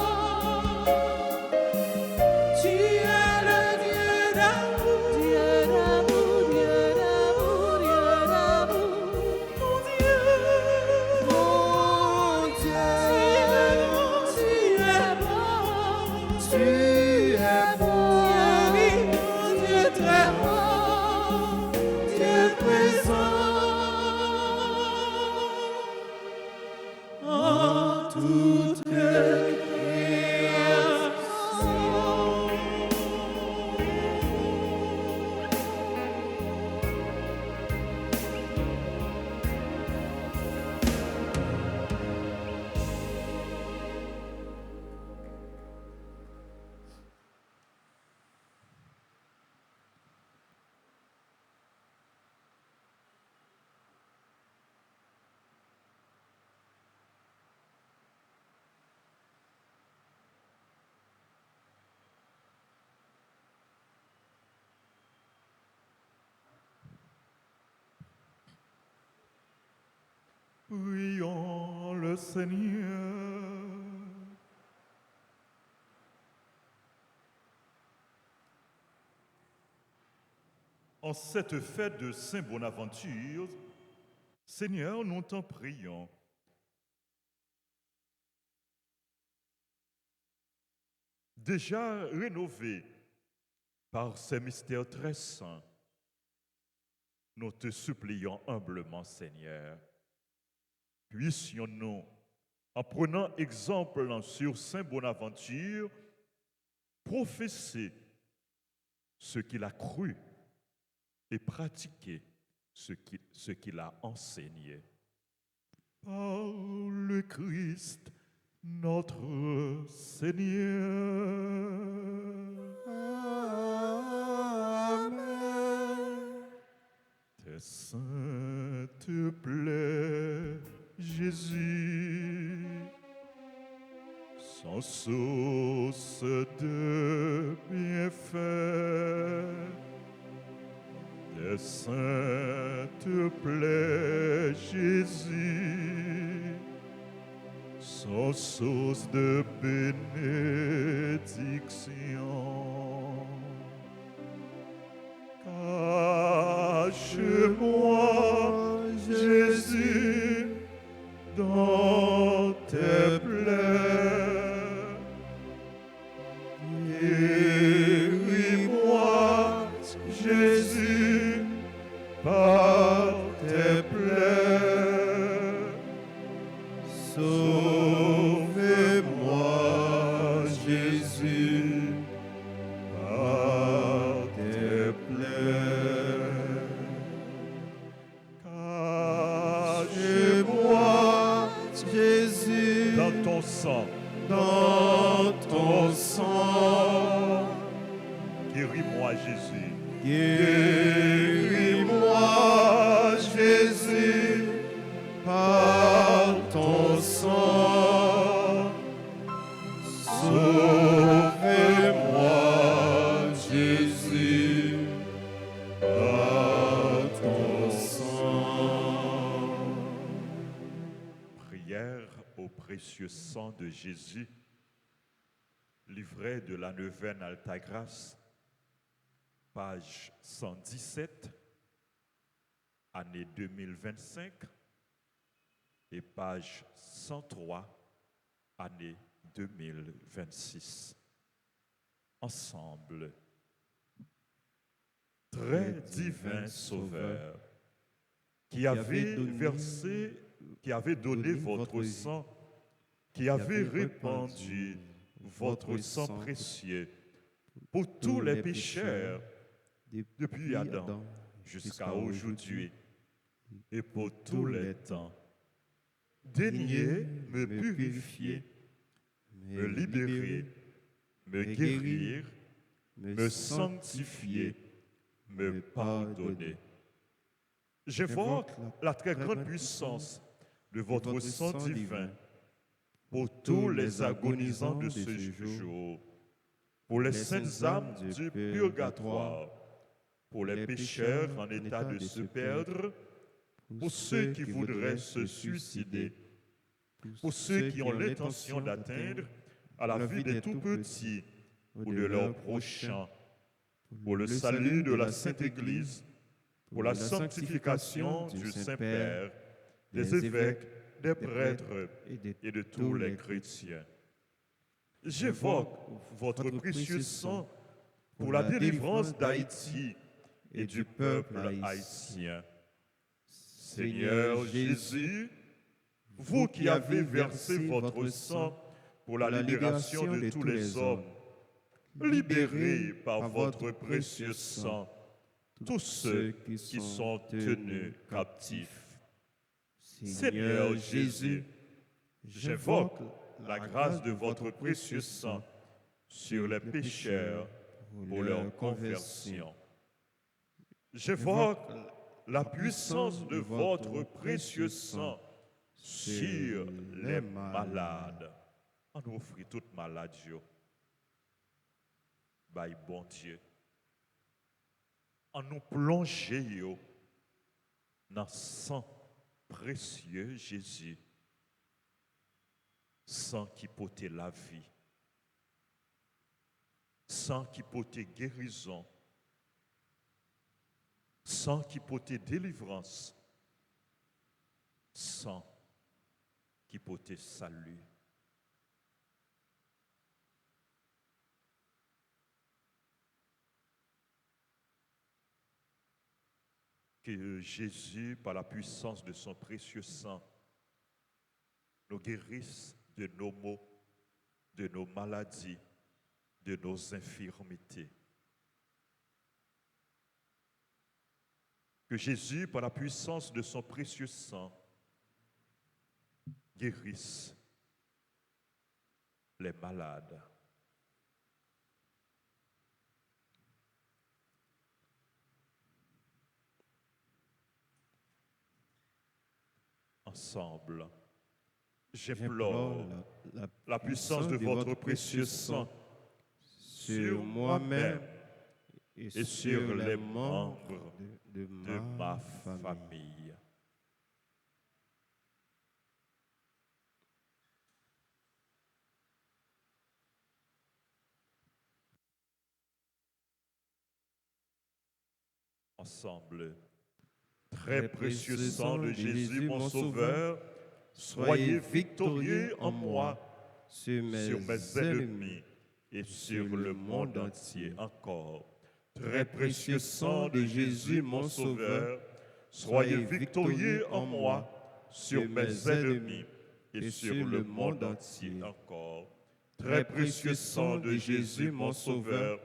tu es le Dieu d'amour, Dieu d'amour, Dieu d'amour, Dieu d'amour, mon Dieu, tu es bon, Dieu vivant, Dieu très haut, Dieu présent en toute création. Prions le Seigneur. En cette fête de Saint-Bonaventure, Seigneur, nous t'en prions. Déjà rénovés par ces mystères très saints, nous te supplions humblement, Seigneur. Puissions-nous, en prenant exemple sur Saint Bonaventure, professer ce qu'il a cru et pratiquer ce qu'il a enseigné. Par le Christ, notre Seigneur. Amen. Tes saintes plaies, Jésus, sans source de bienfait. Tes saintes plaies, Jésus, sans source de bénédiction. Cache-moi, Jésus, dans tes plaies. Guéris-moi, Jésus, par tes plaies. Sauve-moi, Jésus, par tes plaies. Cache-moi, Jésus, dans ton sang, dans ton sang. guéris-moi, Jésus. Guéris-moi, Jésus, par ton sang. Sauve-moi, Jésus, par ton sang. Prière au précieux sang de Jésus, livret de la neuvaine Altagrace, page 117, année 2025, et page 103, année 2026. Ensemble, très divin Sauveur, qui avez donné votre sang, qui avez répandu votre sang précieux pour tous les pécheurs, depuis Adam jusqu'à aujourd'hui et pour tous les temps. Daignez me purifier, me libérer, me guérir, me sanctifier, me pardonner. J'évoque la très grande puissance de votre sang divin pour tous les agonisants de ce jour, pour les saintes âmes du purgatoire, pour les pécheurs en état de se perdre, pour ceux qui voudraient se suicider, pour ceux qui ont l'intention d'atteindre à la vie des tout-petits ou de leurs prochains, pour le salut de la Sainte Église, pour la sanctification du Saint-Père, des évêques, des prêtres et de tous les chrétiens. J'évoque votre précieux sang pour la délivrance d'Haïti et du peuple haïtien. Seigneur Jésus, vous qui avez versé votre sang pour la libération de tous les hommes, libérez par votre précieux sang tous ceux qui sont tenus captifs. Seigneur Jésus, j'invoque la grâce de votre précieux sang sur les pécheurs pour leur conversion. J'invoque la puissance de votre précieux sang sur les malades. On nous offre toute maladie. By bon Dieu. On nous plonge dans le sang précieux Jésus. Sang qui portait la vie. Sang qui portait guérison. Sang qui portait délivrance. Sang qui portait salut. Que Jésus, par la puissance de son précieux sang, nous guérisse de nos maux, de nos maladies, de nos infirmités. Que Jésus, par la puissance de son précieux sang, guérisse les malades. Ensemble, j'implore la puissance de votre précieux sang sur moi-même et sur les membres de ma famille. Ensemble, très précieux sang de Jésus, mon Sauveur, soyez victorieux en moi, sur mes ennemis et sur le monde entier. Encore, très précieux sang de Jésus, mon Sauveur, soyez victorieux en moi, sur mes ennemis et sur le monde entier. Encore, très précieux sang de Jésus, mon Sauveur,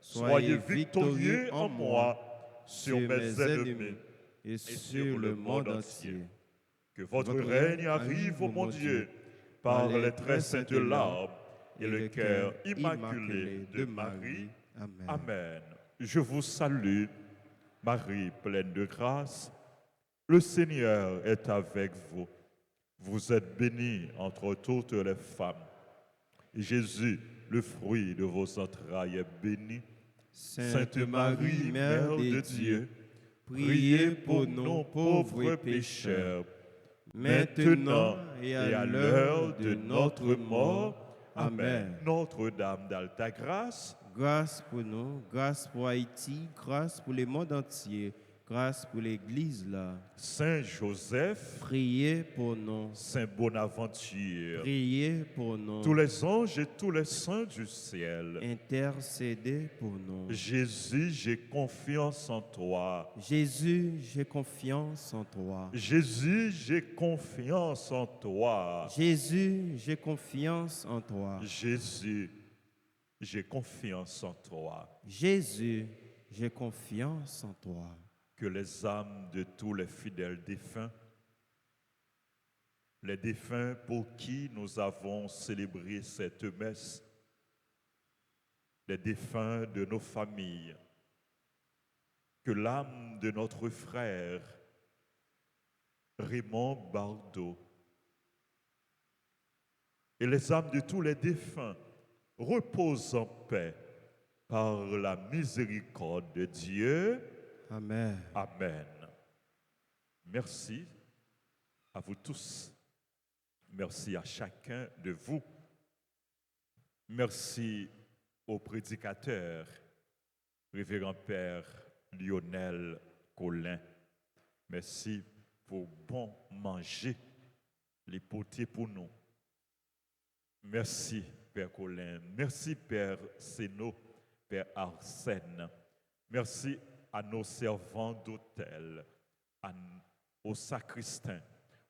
soyez victorieux en moi, sur mes ennemis et sur le monde entier. Que votre règne arrive, ô mon Dieu, par les très saintes larmes et le cœur immaculé de Marie. Amen. Je vous salue, Marie pleine de grâce. Le Seigneur est avec vous. Vous êtes bénie entre toutes les femmes. Et Jésus, le fruit de vos entrailles, est béni. Sainte Marie, Mère de Dieu, priez pour nous pauvres pécheurs, maintenant et à l'heure de notre mort. Amen. Notre-Dame d'Alta Grâce, Grâce pour nous, grâce pour Haïti, grâce pour le monde entier, grâce pour l'Église là. Saint Joseph, Priez pour nous, Saint Bonaventure, priez pour nous, tous les anges et tous les saints du ciel. intercédez pour nous. Jésus, j'ai confiance en toi. Jésus, j'ai confiance en toi. Jésus, j'ai confiance en toi. Jésus, j'ai confiance en toi. Jésus, j'ai confiance en toi. Jésus, j'ai confiance en toi. Que les âmes de tous les fidèles défunts, les défunts pour qui nous avons célébré cette messe, les défunts de nos familles, que l'âme de notre frère Raymond Bardot et les âmes de tous les défunts reposent en paix par la miséricorde de Dieu. Amen. Amen. Merci à vous tous. Merci à chacun de vous. Merci au prédicateur, révérend Père Lionel Collin. Merci pour bon manger, les potiers pour nous. Merci Père Collin. Merci Père Séno, Père Arsène. Merci à nos servants d'hôtel, aux sacristains,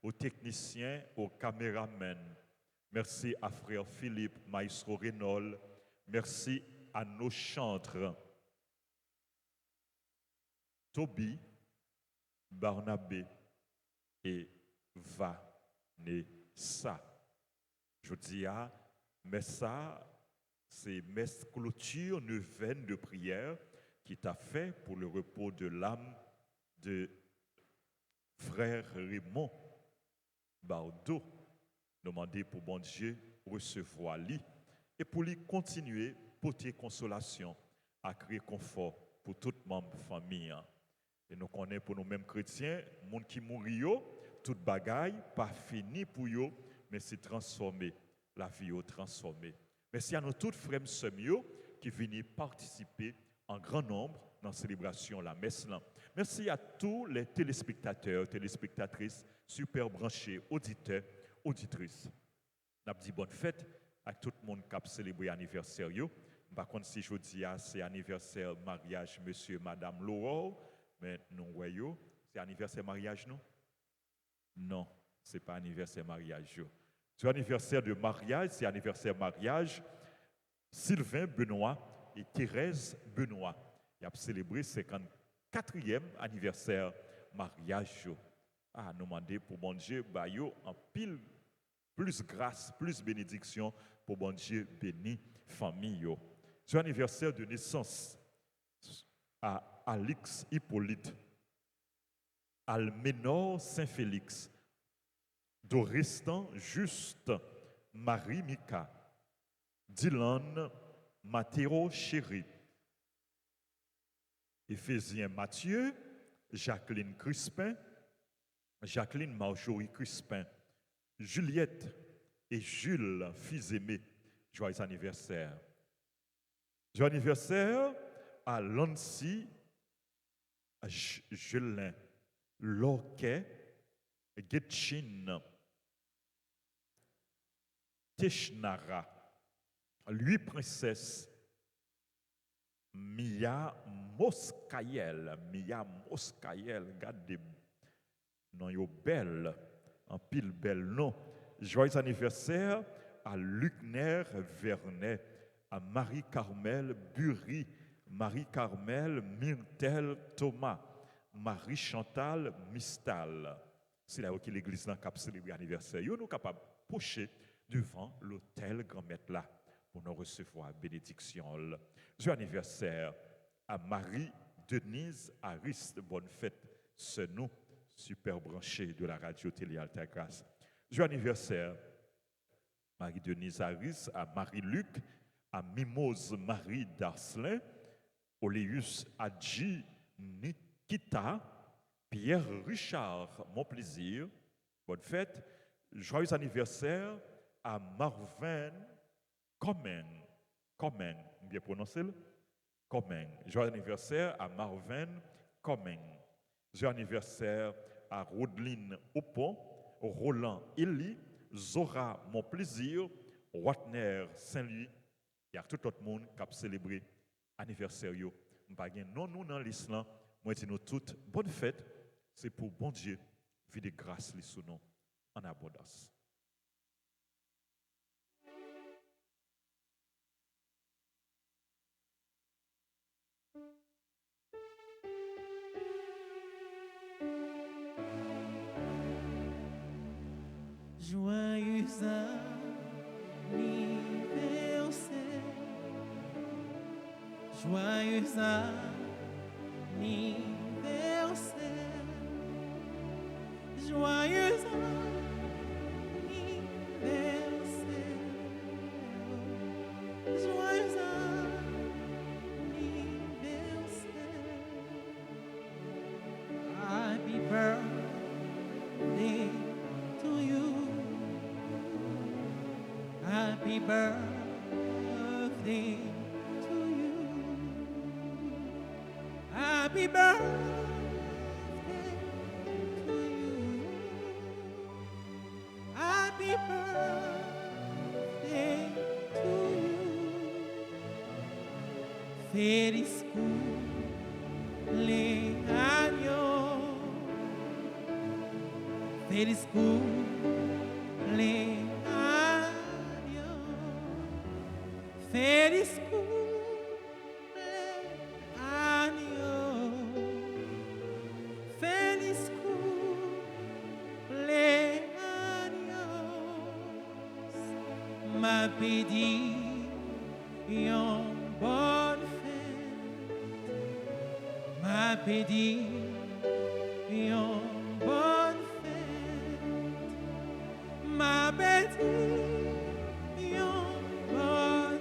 aux techniciens, aux caméramens. Merci à frère Philippe, maestro Rénol. Merci à nos chantres, Toby, Barnabé et Vanessa. Je dis mais ça, c'est messe clôture neuvaine de prière qui t'a fait pour le repos de l'âme de frère Raymond Bardot. Demandez pour bon Dieu recevoir lui et pour lui continuer porter consolation, à créer confort pour tout membre de la famille. Et nous connaissons pour nous-mêmes chrétiens, monde qui mourit, toute bagaille, pas fini pour eux, mais c'est transformé, la vie est transformée. Merci à nous tous frères et sœurs qui viennent participer en grand nombre dans la célébration la messe. Merci à tous les téléspectateurs, téléspectatrices, super branchés, auditeurs, auditrices. Nous avons dit bonne fête à tout le monde qui a célébré l'anniversaire. Par contre, si je dis c'est anniversaire mariage monsieur et madame Laurent, mais nous voyons, c'est anniversaire mariage non? Non, ce n'est pas anniversaire mariage. C'est anniversaire de mariage, c'est anniversaire mariage Sylvain Benoît et Thérèse Benoît. Ils ont célébré 54e anniversaire mariage. Nous demandons pour bon Dieu, en pile, plus grâce, plus bénédiction pour bon Dieu béni famille. Joyeux anniversaire de naissance à Alix Hippolyte, Alménor Saint-Félix, Doristan Juste, Marie Mika, Dylan Mathéo Chéri, Éphésiens Mathieu, Jacqueline Crispin, Jacqueline Marjorie Crispin, Juliette et Jules, fils aimés, joyeux anniversaire. Joyeux anniversaire à Lancy, Julien, Lorquet, Getchin, Teshnara, Louis Princesse, Mia Moskaïel, regardez, non, yo belle, en pile belle, non. Joyeux anniversaire à Lucner Vernet, à Marie-Carmel Bury, Marie-Carmel Myrtel Thomas, Marie-Chantal Mistal. C'est là où l'église n'a pas célébré l'anniversaire. Nous sommes capables de pocher devant l'autel grand-maître là pour nous recevoir bénédiction. Joyeux anniversaire à Marie-Denise Ariste. Bonne fête, c'est nous, super branchés de la radio télé Alta Grâce. Joyeux anniversaire Marie-Denise Ariste, à Marie-Luc, à Mimose Marie Darcelin, Oléus Adji Nikita, Pierre Richard, mon plaisir. Bonne fête. Joyeux anniversaire à Marvin Commen, bien prononcé? Commen. Joyeux anniversaire à Marvin Commen. Joyeux anniversaire à Rodeline Opon, Roland Eli, Zora Mon Plaisir, Watner Saint-Louis. Il y a tout le monde qui a célébré l'anniversaire. Je ne pas non nous dans l'islam. Moi, je dis toutes bonne fête. C'est pour bon Dieu, vie de grâce les sous nous en abondance. Joyeux anniversaire, joyeux anniversaire, joyeux anniversaire, joyeux anniversaire. Happy birthday to you. Happy birthday to you. Happy birthday to you. Happy birthday to you. Feliz cumpleaños. Feliz cumpleaños. Feliz cumpleaños, feliz cumpleaños. M'a pédi yon bonne fête, m'a pédi yon bonne fête, m'a pédi yon bonne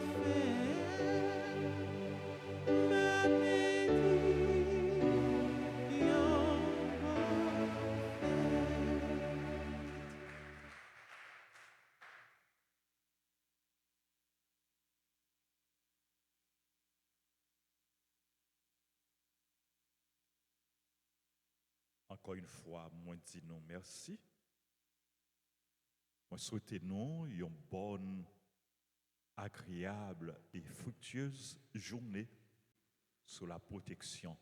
Encore une fois, moi dis non merci. Moi souhaite nous une bonne, agréable et fructueuse journée sous la protection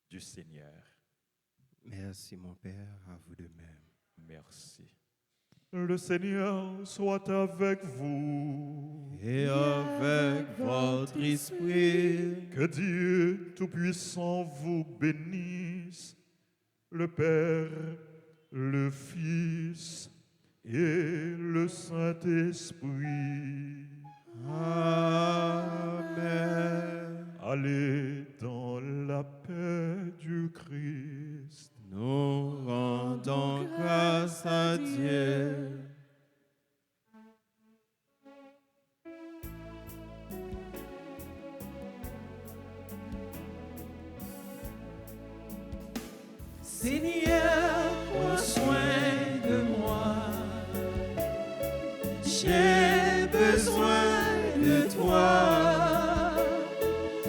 du Seigneur. Merci mon Père, à vous de même. Merci. Le Seigneur soit avec vous. Et avec votre esprit. Que Dieu Tout-Puissant vous bénisse, le Père, le Fils et le Saint-Esprit. Amen. Allez dans la paix du Christ. Nous rendons grâce à Dieu. Seigneur, prends soin de moi. J'ai besoin de toi.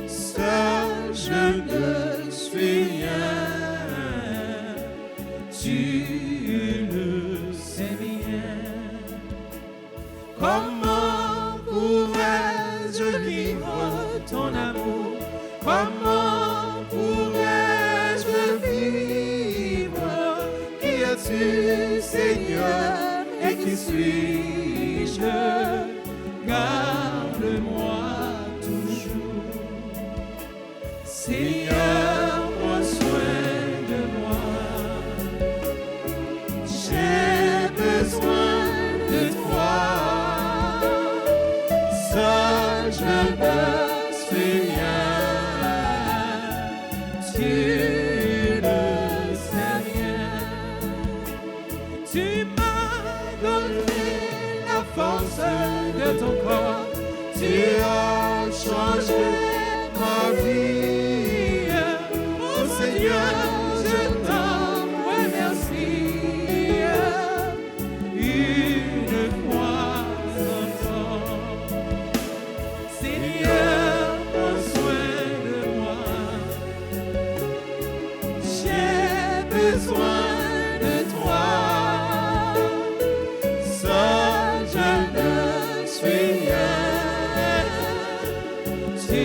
Seul je ne suis rien. Tu le sais bien. Comment pourrais-je vivre ton amour? Comment pourrais-je vivre? Qui es-tu, Seigneur, et qui suis-je? Garde-moi toujours. Seigneur, prends soin de moi. J'ai besoin de toi. Seul je ne suis rien. Tu le sais bien. Tu m'as donné la force de ton corps. Tu as changé ma vie. Oh Seigneur, je t'en remercie. Une fois encore. Seigneur, prends soin de moi. J'ai besoin de toi. Seul je ne suis rien. Tu